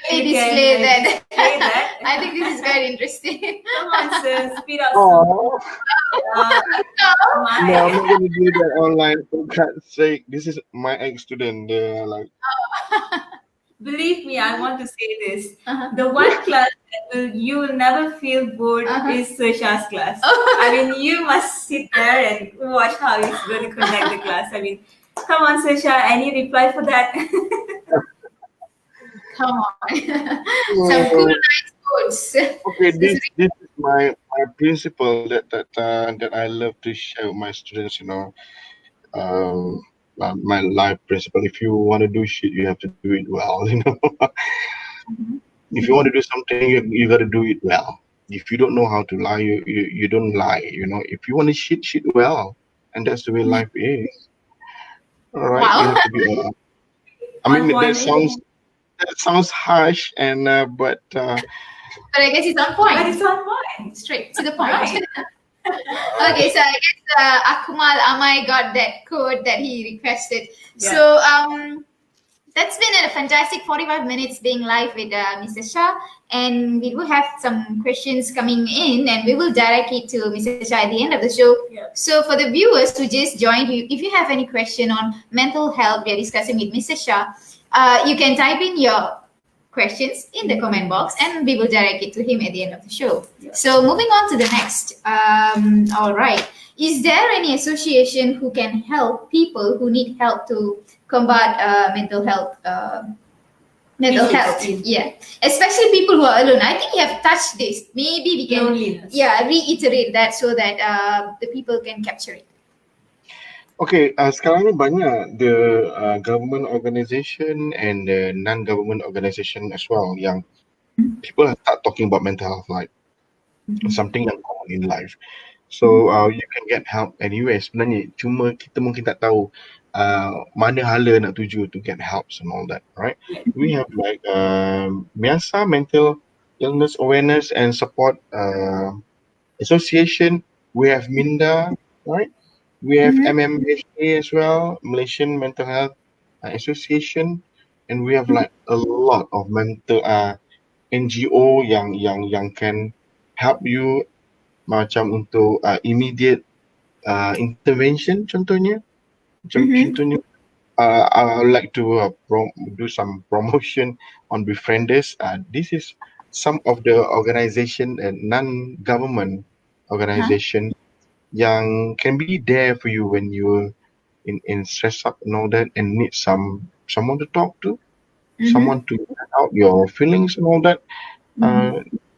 Hey, you can display that. display that. I think this is quite interesting. Come on, sis, speed up some. Oh, no, I'm My. not gonna do that online for God's sake. This is my ex-student. They're like, Believe me, I want to say this. Uh-huh. The one class that you will never feel bored is Sasha's class. I mean, you must sit there and watch how he's going to conduct the class. I mean, come on, Sasha, any reply for that? Come on. Some cool nice quotes. okay, this is my principle that I love to share with my students. You know, my life principle. If you want to do shit, you have to do it well. You know. If you want to do something, you got to do it well. If you don't know how to lie, you don't lie. If you want to shit well, and that's the way life is. All right, you Wow. have to be. I On mean, point. that sounds harsh, and but But I guess it's on But point. it's on point. Straight to the point. Right. Okay, so I guess Akmal Amai got that code that he requested. Yeah. So that's been a fantastic 45 minutes being live with Mr. Shah, and we will have some questions coming in, and we will direct it to Mr. Shah at the end of the show. Yeah. So for the viewers who just joined, if you have any question on mental health, we are discussing with Mr. Shah, you can type in your questions in the comment box, and we will direct it to him at the end of the show. Yeah. So moving on to the next. All right. Is there any association who can help people who need help to combat mental health? Mental Issues, health, yeah. especially people who are alone. I think you have touched this. Maybe we can, Loneliness. reiterate that so that the people can capture it. okay. Sekarang ni banyak the government organisation and the non-government organisation as well yang people start talking about mental health like something yang common in life. So you can get help anywhere sebenarnya. Cuma kita mungkin tak tahu mana hala nak tuju to get help and all that, right? We have like MIASA, Mental Illness Awareness and Support Association. We have MINDA, right? We have MMHA as well, Malaysian Mental Health Association, and we have like a lot of mental NGO yang can help you macam untuk immediate intervention contohnya. Contohnya I would like to do some promotion on Befrienders. This is some of the organization and non-government organization yang can be there for you when you're in stress up and all that and need someone to talk to, someone to get out your feelings and all that.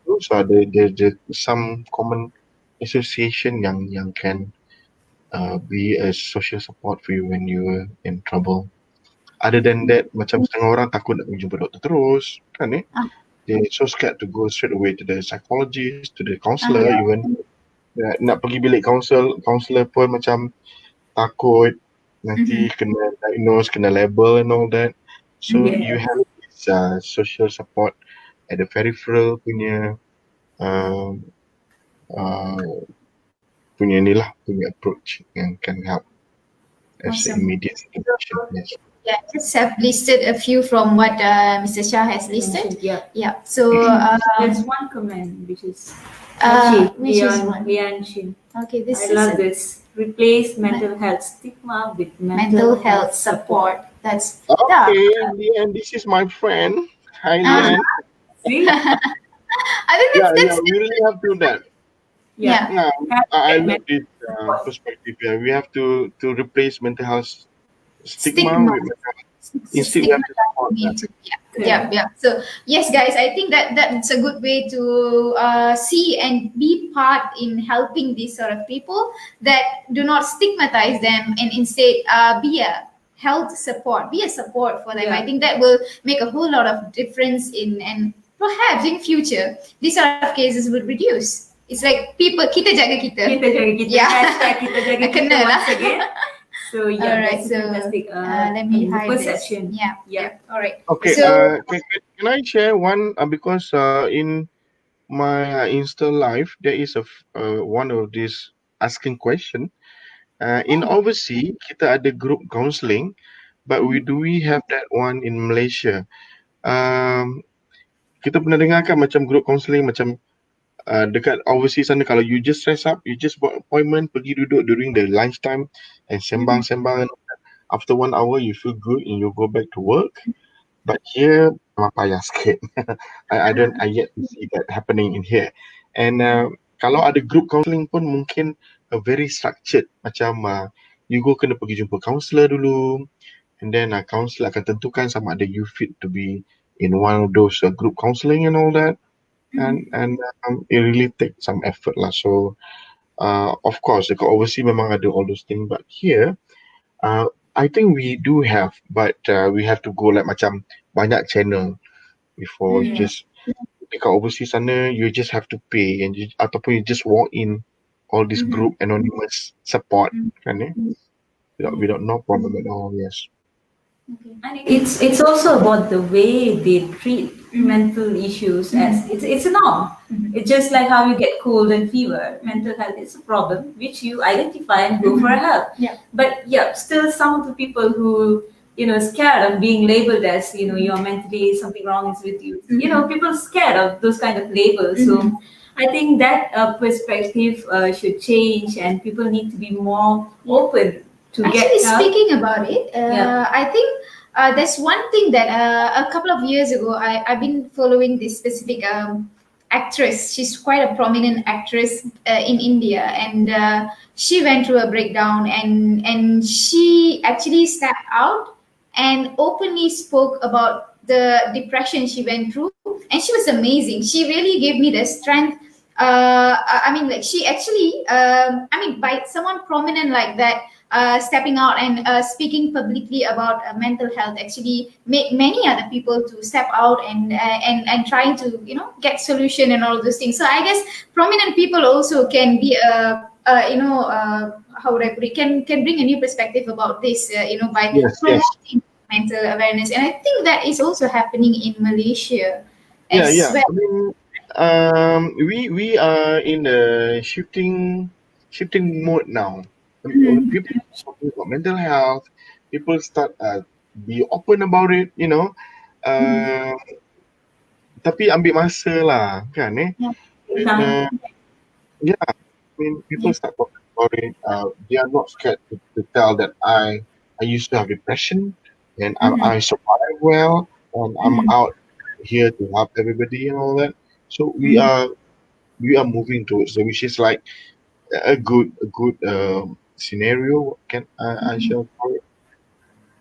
Those are the some common association yang can be a social support for you when you're in trouble. Other than that, macam setengah orang takut nak pergi jumpa doktor terus, kan They're so scared to go straight away to the psychologist, to the counselor even. Nak pergi bilik counselor pun macam takut nanti kena diagnose, kena label and all that. So you have this social support at the peripheral punya punya ni lah, punya approach yang can help as an Awesome. immediate intervention. Yes. Yeah, just have listed a few from what Mr. Shah has listed. Yeah. Yeah. So There's one comment which is which is one? Lian Shin. Okay, this I is love this. Replace mental health stigma with mental health support. That's Okay, Lian, this is my friend. Hi, Lian. See? I think Yeah, that's we really have to do that. yeah. Yeah, I love this perspective. Yeah, we have to replace mental health stigma with mental health. Instead, we have to support that. Yeah. So yes, guys, I think that's a good way to see and be part in helping these sort of people, that do not stigmatize them and instead be a health support, be a support for them. Yeah. I think that will make a whole lot of difference and perhaps in future these sort of cases would reduce. It's like people kita jaga kita. Kita jaga kita. Yeah. Hashtag kita jaga kita Kena lah. once again. So yeah, Alright, that's so fantastic. let me hide perception. this. Yeah. All right. Okay, So can I share one because in my Insta live there is one of these asking question. In overseas kita ada group counselling, but we have that one in Malaysia. Kita pernah dengar kan macam group counselling macam dekat overseas sana, kalau you just stress up, you just buat appointment, pergi duduk during the lunchtime and sembang-sembang. After 1 hour you feel good and you go back to work. But here memang payah sikit. I yet to see that happening in here. And kalau ada group counselling pun mungkin very structured, macam you go kena pergi jumpa counsellor dulu, and then counsellor akan tentukan sama ada you fit to be in one of those group counselling and all that. And it really takes some effort lah. So of course dekat overseas memang ada all those things, but here I think we do have, but we have to go like macam banyak channel. before you Yeah. just dekat overseas sana, you just have to pay and ataupun you just walk in all this group anonymous support kan without no problem at all. Yes. Okay. And it's also about the way they treat mental issues as it's a norm. It's just like how you get cold and fever. Mental health is a problem which you identify and go for help. Yeah. But yeah, still some of the people who scared of being labeled as you're mentally something wrong is with you. People scared of those kind of labels. So I think that perspective should change, and people need to be more open to Actually, get help. speaking about it, Yeah. I think there's one thing that a couple of years ago I've been following this specific actress. She's quite a prominent actress in India, and she went through a breakdown, and she actually stepped out and openly spoke about the depression she went through, and she was amazing. She really gave me the strength. I mean, like she actually, I mean, by someone prominent like that, stepping out and speaking publicly about mental health actually made many other people to step out and trying to get solution and all those things. So I guess prominent people also can be how would I put it, can bring a new perspective about this by Yes. Yes. promoting mental awareness, and I think that is also happening in Malaysia Yeah. as Yeah. well. I mean, we are in a shifting mode now. People talking about mental health. People start be open about it. Uh, tapi ambil masa lah, kan Yeah. And, yeah, I mean, people start talking about it. They are not scared to tell that I used to have depression and I survive well and I'm out here to help everybody and all that. So we are moving towards it, which is like a good scenario. Can I shall call it?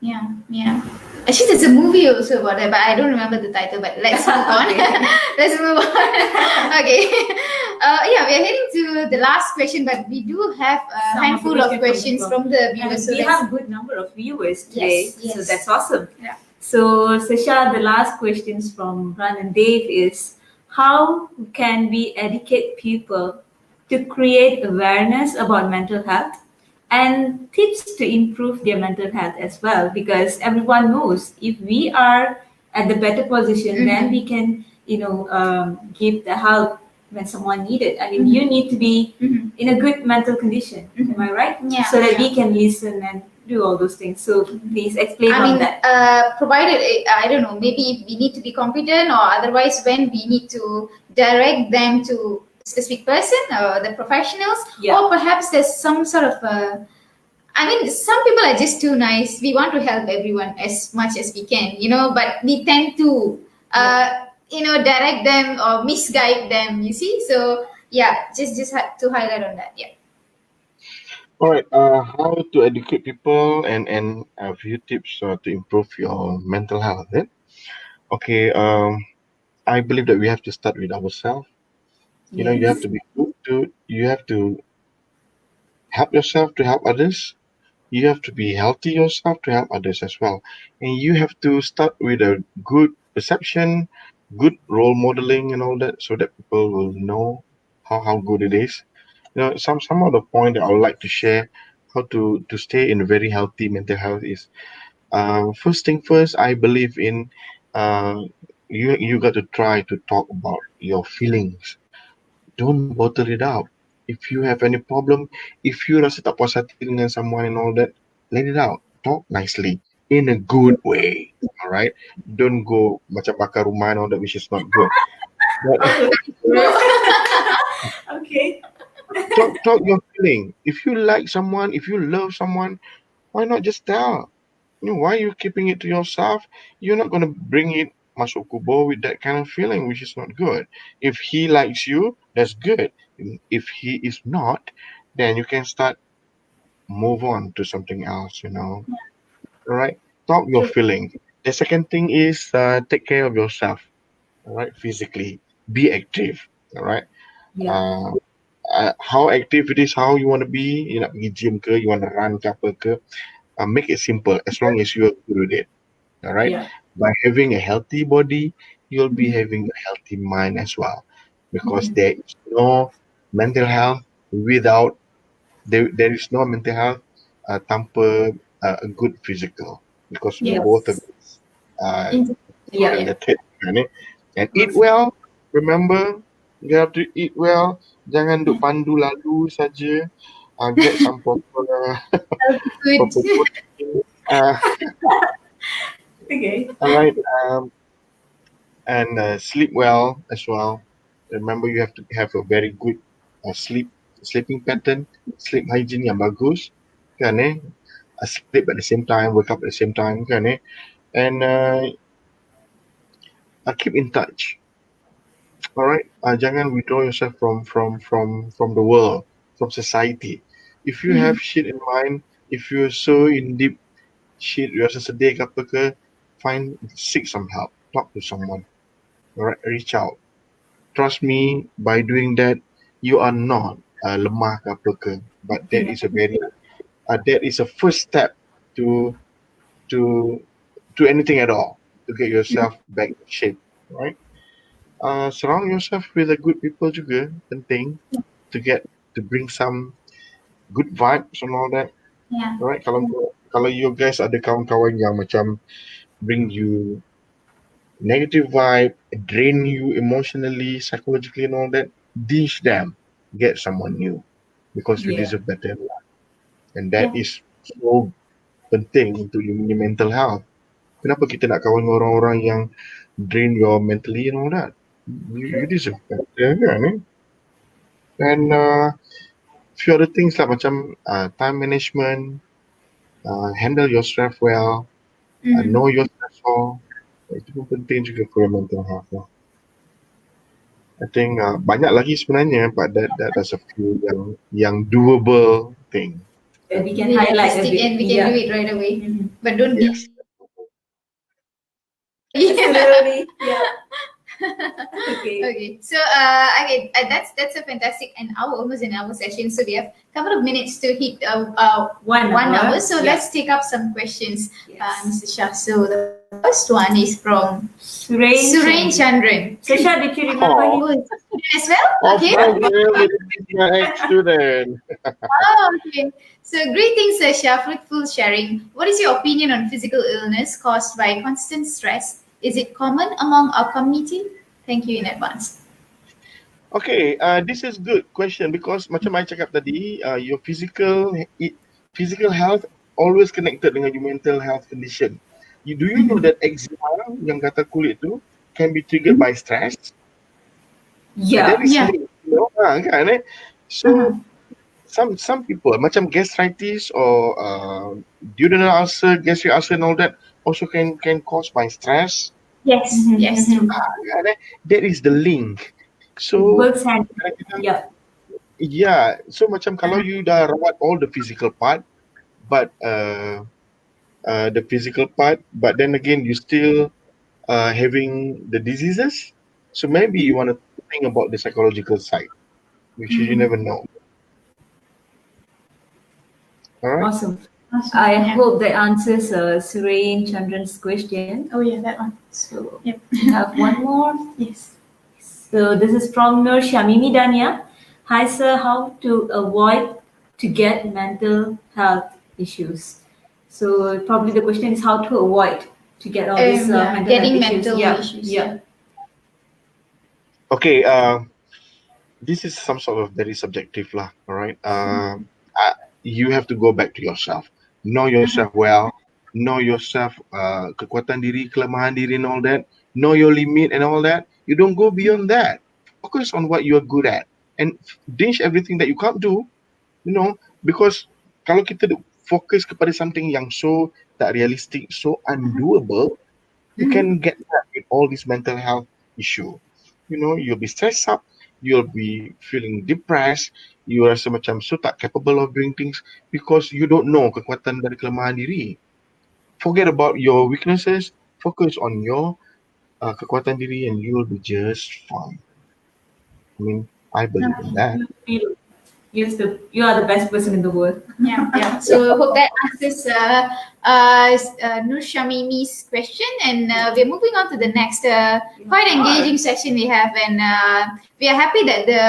Yeah. Actually, there's a movie also about it, but I don't remember the title. But let's move on. Let's move on. Okay. Yeah, we are heading to the last question, but we do have a Some handful of questions from the And viewers. So we have a good number of viewers today, Yes, so yes. that's awesome. Yeah. So, Sasha, the last questions from Ran and Dave is, how can we educate people to create awareness about mental health and tips to improve their mental health as well? Because everyone knows if we are at the better position, then we can, give the help when someone needed. I mean, you need to be in a good mental condition. Am I right? Yeah, So that yeah. we can listen and do all those things. So please explain I on mean, that. provided I don't know, maybe if we need to be competent, or otherwise when we need to direct them to a specific person or the professionals, Yeah. or perhaps there's some sort of I mean, some people are just too nice. We want to help everyone as much as we can, but we tend to, direct them or misguide them, you see? So, yeah, just had to highlight on that. Yeah. All right. How to educate people and a few tips to improve your mental health. Okay. I believe that we have to start with ourselves. You have Yes. to be good to. You have to help yourself to help others. You have to be healthy yourself to help others as well. And you have to start with a good perception, good role modeling, and all that, so that people will know how good it is. Some of the point that I would like to share how to stay in a very healthy mental health is first thing first. I believe in you got to try to talk about your feelings. Don't bottle it out. If you have any problem, if you rasa tak puas hati dengan someone and all that, let it out. Talk nicely in a good way. All right. Don't go macam bakar rumah and all that, which is not good. But Okay. talk your feeling. If you like someone, if you love someone, why not just tell? Why are you keeping it to yourself? You're not gonna bring it masuk kubur with that kind of feeling, which is not good. If he likes you, that's good. If he is not, then you can start move on to something else. All right. Talk your feeling. The second thing is take care of yourself. All right. Physically, be active. All right. Yeah. How active it is, how you want to be. You nak pergi gym ke, you want to run ke apa ke. Make it simple as long as you are good with it. All right. Yeah. By having a healthy body, you'll be having a healthy mind as well, because there is no mental health without there is no mental health tanpa a good physical, because both of Yes. these are In- Yeah. related, kan, eh? And eat Awesome. well. Remember, you have to eat well. Jangan duk pandu lalu saja. Get some proper Healthy proper food. protein. Uh, Okay. all right. And sleep well as well. Remember, you have to have a very good sleeping pattern, sleep hygiene yang bagus, kan, eh? Sleep at the same time, wake up at the same time, kan, eh? And keep in touch. All right. Jangan withdraw yourself from the world, from society. If you have shit in mind, if you're so in deep shit, you rasa sedih ke apa ke, seek some help. Talk to someone. All right. Reach out. Trust me, by doing that, you are not lemah ke apa ke, but that is a first step to to to anything at all, to get yourself back in shape, right? Surround yourself with the good people juga penting, to bring some good vibes and all that, Yeah. right? Kalau you guys ada kawan-kawan yang macam bring you negative vibe, drain you emotionally, psychologically, and all that, ditch them. Get someone new, because you Yeah. deserve better, and that is so penting untuk your mental health. Kenapa kita nak kawan dengan orang-orang yang drain your mentally and all that? You deserve better, kan? Eh? And few other things like macam time management, handle your stress well, know your stressor. Itu pun penting juga for your mental health lah. I think banyak lagi sebenarnya, but that's a few yang doable thing. Yeah, we can highlight a Realistic, bit. and we can do it right away. But don't be. Yes. Slowly. Yeah. Okay. Okay, so that's a fantastic an hour, almost an hour session. So we have a couple of minutes to hit 1 1 hour. So Yeah. let's take up some questions, Yes. Mr. Shah. So the first one is from Suresh. Suren Chandran. So, Shah, did you remember Oh. him? As well? Of Okay. course, really, my ex-student. Oh, okay. So greetings, Shah. Fruitful sharing. What is your opinion on physical illness caused by constant stress? Is it common among our community? Thank you in advance. Okay, this is good question, because macam I cakap tadi, your physical health always connected dengan your mental health condition. Do you know that eczema yang gatal kulit tu can be triggered by stress? Yeah. That is Yeah. linked, kan, eh? So some people macam gastritis or duodenal ulcer, gastric ulcer and all that also can cause by stress. Yes. Yes. True. Kan, eh? That is the link. It So works hand. Yeah. yeah, so macam kalau you dah rawat all the physical part, but but then again you still having the diseases, so maybe you want to think about the psychological side, which you never know. All right. Awesome. I hope that answers Suresh Chandran's question. Oh yeah, that one. So Yep. we have one more. Yes. So this is from Nur Shamimi Dania. Hi sir, how to avoid to get mental health issues? So probably the question is how to avoid to get all these mental getting health issues. mental Yeah. issues. Yeah. Okay. This is some sort of very subjective lah. All right. You have to go back to yourself. Know yourself well. Know yourself. Kekuatan diri, kelemahan diri, and all that. Know your limit and all that. You don't go beyond that. Focus on what you are good at, and ditch everything that you can't do. Because kalau kita fokus kepada something yang so tak realistic, so undoable, you can get that with all this mental health issue. You'll be stressed up, you'll be feeling depressed, you rasa macam so tak capable of doing things because you don't know kekuatan dari kelemahan diri. Forget about your weaknesses, focus on your kekuatan diri, and you'll be just fine. I mean, I believe in that. You are the best person in the world. Yeah. So hope that answers Nur Shamimi's question, and we're moving on to the next quite engaging session we have, and we are happy that the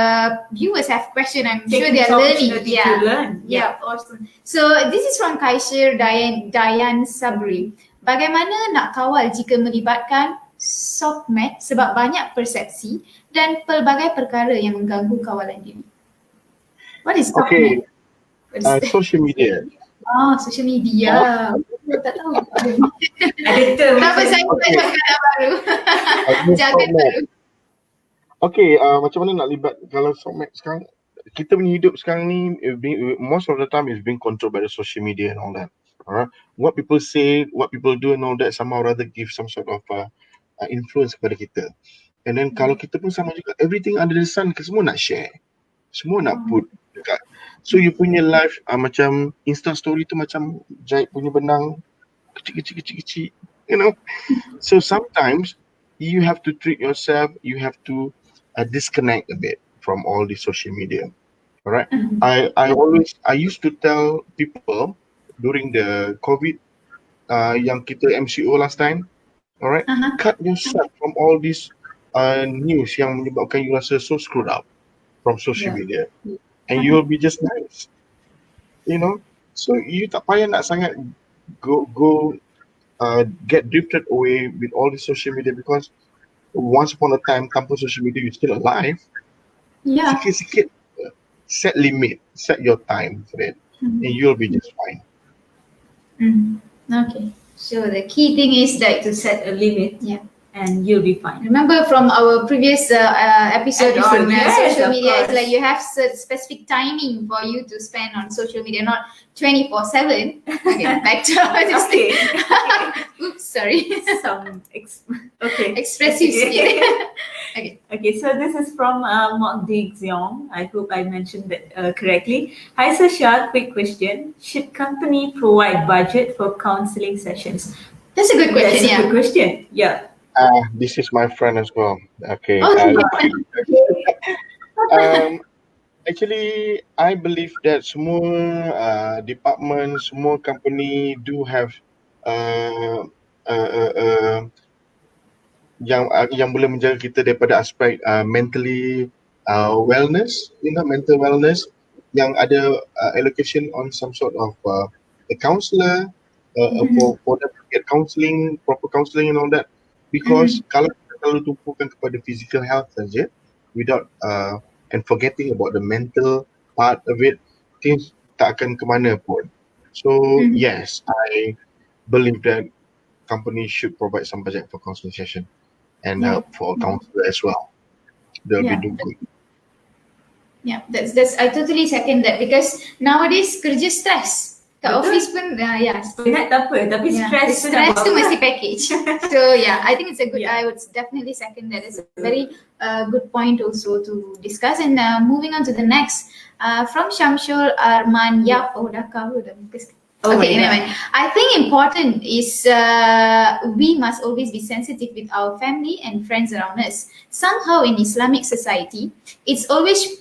viewers have questions. I'm sure they are learning. To learn. Yeah, awesome. So this is from Kaisir Dayan Sabri. Bagaimana nak kawal jika melibatkan softmat sebab banyak persepsi dan pelbagai perkara yang mengganggu kawalan diri? What is Okay, softmat? social media. Social media. Tak tahu. Ada term. Tak apa, saya belajar perkara baru. Jangan baru. Okay, macam mana nak libat kalau sokmed sekarang? Kita punya hidup sekarang ni, most of the time is being controlled by the social media and all that. Alright, what people say, what people do and all that somehow or rather give some sort of influence kepada kita. And then kalau kita pun sama juga, everything under the sun, semua nak share, semua nak put dekat. So you punya life macam Insta story tu macam jahit punya benang kecil, you know. So sometimes you have to treat yourself, you have to disconnect a bit from all the social media. Alright, I used to tell people during the COVID yang kita MCO last time, alright, cut yourself from all these news yang menyebabkan you rasa so screwed up from social media, and you will be just nice, you know. So you tak payah nak sangat go get drifted away with all the social media, because once upon a time tanpa social media you're still alive. Yeah. Sikit-sikit set limit, set your time for it, and you'll be just fine. Okay. So the key thing is that To set a limit. Yeah. And you'll be fine. Remember from our previous episode on yes, social of media, it's course. like you have specific timing for you to spend on social media, not 24/7. Okay, back to this thing. Oops, sorry. Expressive speed. Okay, so this is from Mohd. I hope I mentioned that correctly. Hi Sasha, quick question. Should company provide budget for counseling sessions? That's a good question. That's a good question. Yeah. This is my friend as well. Okay. Oh, Actually, I believe that semua department, semua company do have yang boleh menjaga kita daripada aspek mentally wellness, you know, mental wellness, yang ada allocation on some sort of a counselor for them to get counselling, proper counselling and all that. Because kalau kita terlalu tumpukan kepada physical health saja, without and forgetting about the mental part of it, things tak akan ke mana pun. So yes, I believe that companies should provide some budget for counseling session and for a counselor as well. They'll be doing good. Yeah, that's I totally second that, because nowadays kerja stress. Kat office pun Penat tak apa, tapi stress tu mesti package. So I think it's a good, I would definitely second that. It's a very good point also to discuss. And moving on to the next, from Shamshul Arman Yap. Okay, anyway, I think important is we must always be sensitive with our family and friends around us. Somehow in Islamic society, it's always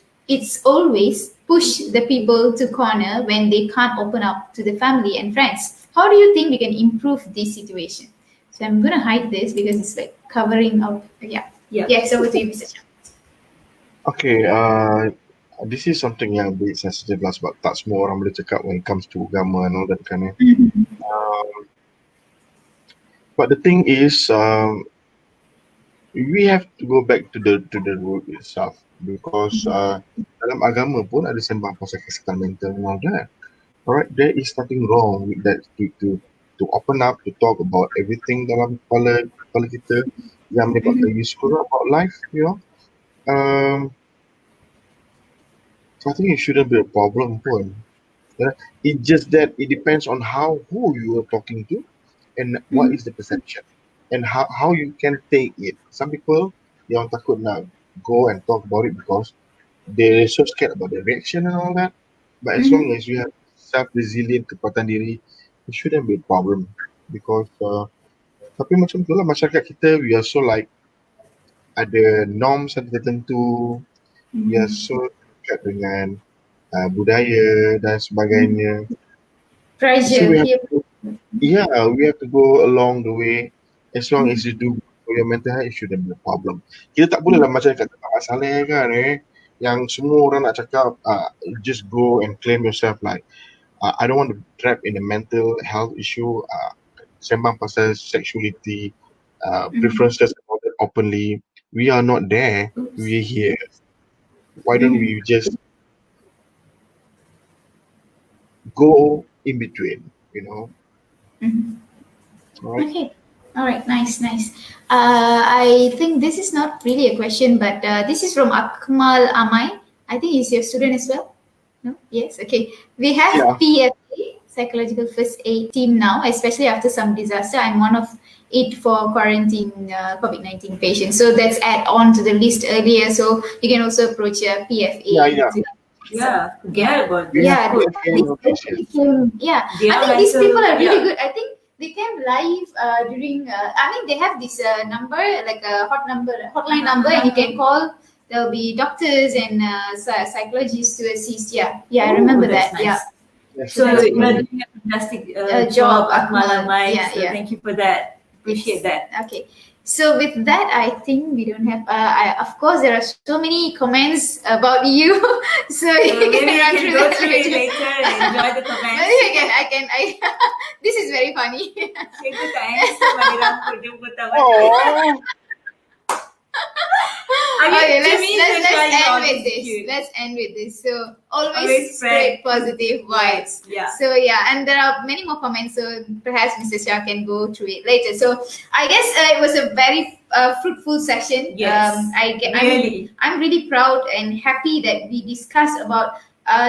push the people to corner when they can't open up to the family and friends. How do you think we can improve this situation? So I'm going to hide this because it's like covering up. So over to you, Mr. Shah. Okay, this is something yang bit sensitive lah, sebab tak semua orang boleh cakap when it comes to agama and all that kind of. But the thing is, we have to go back to the root itself, because dalam agama pun ada sembang pasal kesihatan mental and all that. Alright, there is nothing wrong with that, to open up, to talk about everything dalam kepala kita yang menyebabkan you screw up about life, you know. So I think it shouldn't be a problem pun. It's just that it depends on who you are talking to and what is the perception and how you can take it. Some people, yang takut nak go and talk about it because they're so scared about the reaction and all that. But as long as you have self-resilient, kekuatan diri, it shouldn't be a problem. Because tapi macam itulah masyarakat kita, we are so like ada norms yang tertentu, we are so dekat dengan budaya dan sebagainya. So Pressure. we have Yeah. to, yeah, we have to go along the way. As long as you do for your mental health, it shouldn't be a problem. Kita tak boleh lah macam kata Pak Saleh kan yang semua orang nak cakap just go and claim yourself like I don't want to trap in a mental health issue. Sembang pasal sexuality, preferences and all that openly. We are not there. We're here. Why don't we just go in between? Right? Okay. All right. Nice. I think this is not really a question, but this is from Akmal Amai. I think he's your student as well. No? Yes. Okay. We have Yeah. PFA, Psychological First Aid Team now, especially after some disaster. I'm one of it for quarantine COVID-19 patients. So that's add on to the list earlier. So you can also approach PFA. Yeah. Yeah, forget about this. Yeah, We I They are think these mental- people are really yeah. good. I think they came live during. They have this number, like a hotline number, and you can call. There'll be doctors and psychologists to assist. Yeah, I remember that's that. nice. Yeah. Yes, So That's you are good. doing a fantastic Job, job, Akmal Akmal. Amai. Yeah, So yeah. thank you for that. Appreciate that. Okay. So with that, I think we don't have. Of course, there are so many comments about you. So Maybe you run can go through it later and enjoy the comments. Maybe I can. This is very funny. Cikgu tak answer bagi rambut dia putar balik. Oh, I mean, Okay, to let's me, end Shahezam with is this. cute. Let's end with this. So always Always spread spread positive vibes. Yeah. So yeah, and there are many more comments. So perhaps Mr. Shah can go through it later. So I guess it was a very fruitful session. Yes, really. I'm really proud and happy that we discussed about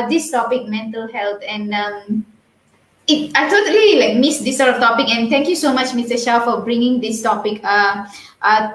this topic, mental health, and I totally missed this sort of topic, and thank you so much, Mr. Shah, for bringing this topic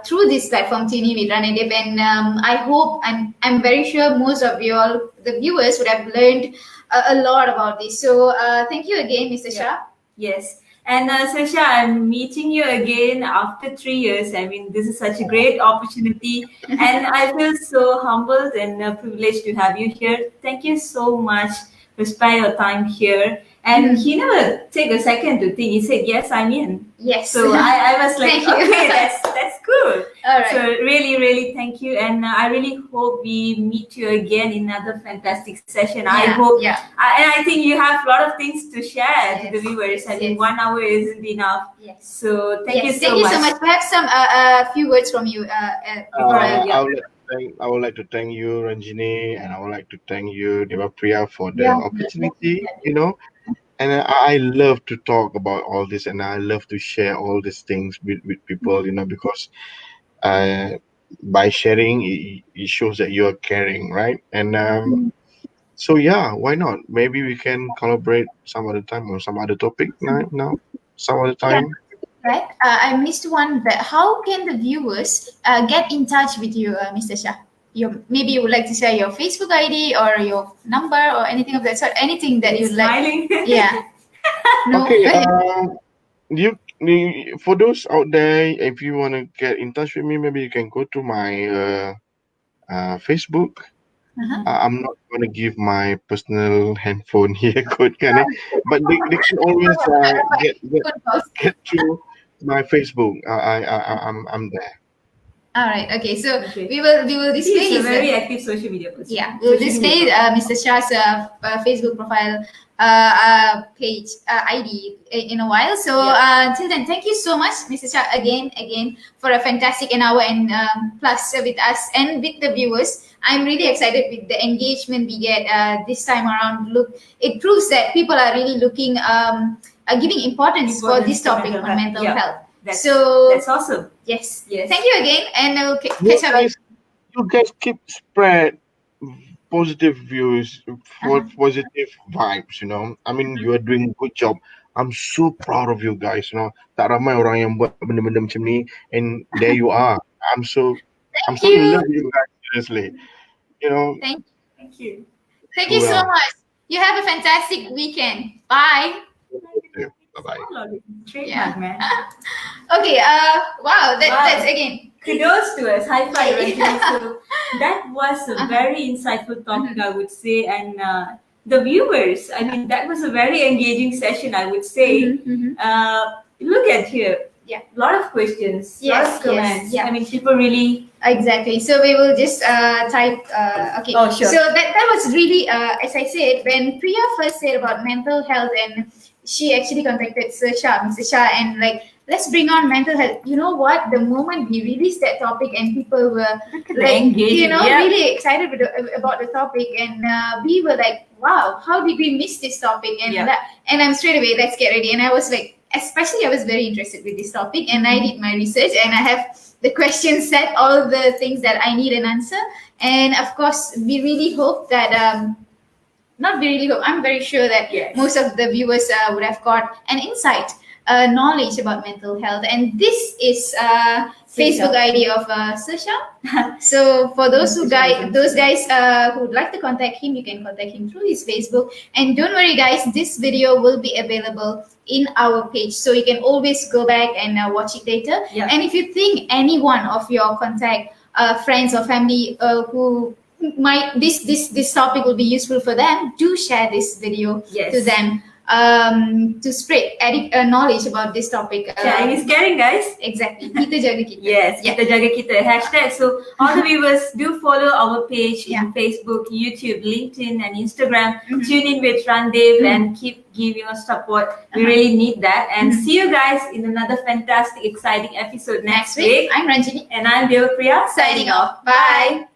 through this platform, Tini with Ranadev. And I hope, I'm very sure most of you all, the viewers, would have learned a lot about this. So thank you again, Mr. Shah. Yes. And Sasha, I'm meeting you again after 3 years. I mean, this is such a great opportunity. And I feel so humbled and privileged to have you here. Thank you so much for spending your time here. And he never take a second to think. He said, yes, I'm in. Yes. So I was like, Thank you. okay, that's good. All right. So really thank you. And I really hope we meet you again in another fantastic session. I hope. Yeah. And I think you have a lot of things to share to the Yes, viewers. I yes, mean, yes. 1 hour isn't enough. Yes. So thank you Thank you so much. Perhaps some a few words from you. Before I would like to thank you, Ranjini, and I would like to thank you, Devapriya, for the Yeah. opportunity. And I love to talk about all this, and I love to share all these things with people, because by sharing, it shows that you're caring, right? And so yeah, why not? Maybe we can collaborate some other time on some other topic now, some other time. Right. I missed one. But how can the viewers get in touch with you, Mr. Shah? Maybe you would like to share your Facebook ID or your number or anything of that sort. Anything that you'd like. Smiling. Yeah. No. Okay. For those out there, if you want to get in touch with me, maybe you can go to my Facebook. I'm not going to give my personal handphone here code, but they can always get to my Facebook. I'm there. All right. Okay. So we will display He's a his, very active social media person. yeah, we'll display Mr. Shah's Facebook profile page ID in a while. So until then, thank you so much, Mr. Shah, again for a fantastic an hour and plus with us and with the viewers. I'm really excited with the engagement we get this time around. Look, it proves that people are really looking, giving importance for this topic on mental health. That's awesome. Yes. Yes. Thank you again, and we'll catch up. You guys keep spread positive views, positive vibes. I mean, you are doing a good job. I'm so proud of you guys. Tak ramai orang yang buat benda-benda macam ni, and there you are. I'm so in love with you guys, seriously. Thank you so much. You have a fantastic weekend. Bye. Bye. Bye-bye. Trademark, man. Okay. Wow. That's again. Kudos to us. High five, Okay. Ranjini. So that was a very insightful topic, I would say, and the viewers. I mean, that was a very engaging session, I would say. Look at here. Yeah. A lot of questions. Yes, lot of yes, comments. yeah. I mean, people really. Exactly. So we will just type. Okay. Oh, sure. So that was really, as I said, when Priya first said about mental health, and she actually contacted Sir Shah, Mr. Shah, and like, let's bring on mental health. You know what? The moment we released that topic, and people were like, engaging, really excited about the topic, and we were like, wow, how did we miss this topic? And and I'm straight away, let's get ready. And I was like, especially I was very interested with this topic, and I did my research, and I have the questions set, all the things that I need an answer. And of course, we really hope that not really hope, I'm very sure that most of the viewers would have got an insight, knowledge about mental health. And this is Facebook ID of Sasha. So for those guys who would like to contact him, you can contact him through his Facebook. And don't worry, guys, this video will be available in our page, so you can always go back and watch it later. And if you think anyone of your contact, friends or family who might this topic will be useful for them, do share this video to them, to spread knowledge about this topic. Sharing is caring, guys. Exactly. Kita jaga kita. Yes, kita jaga kita. Hashtag. So all the viewers, do follow our page in Facebook, YouTube, LinkedIn, and Instagram. Tune in with Randev and keep giving us support. We really need that. And see you guys in another fantastic, exciting episode next week. I'm Ranjini. And I'm Devapriya. Signing off. Bye.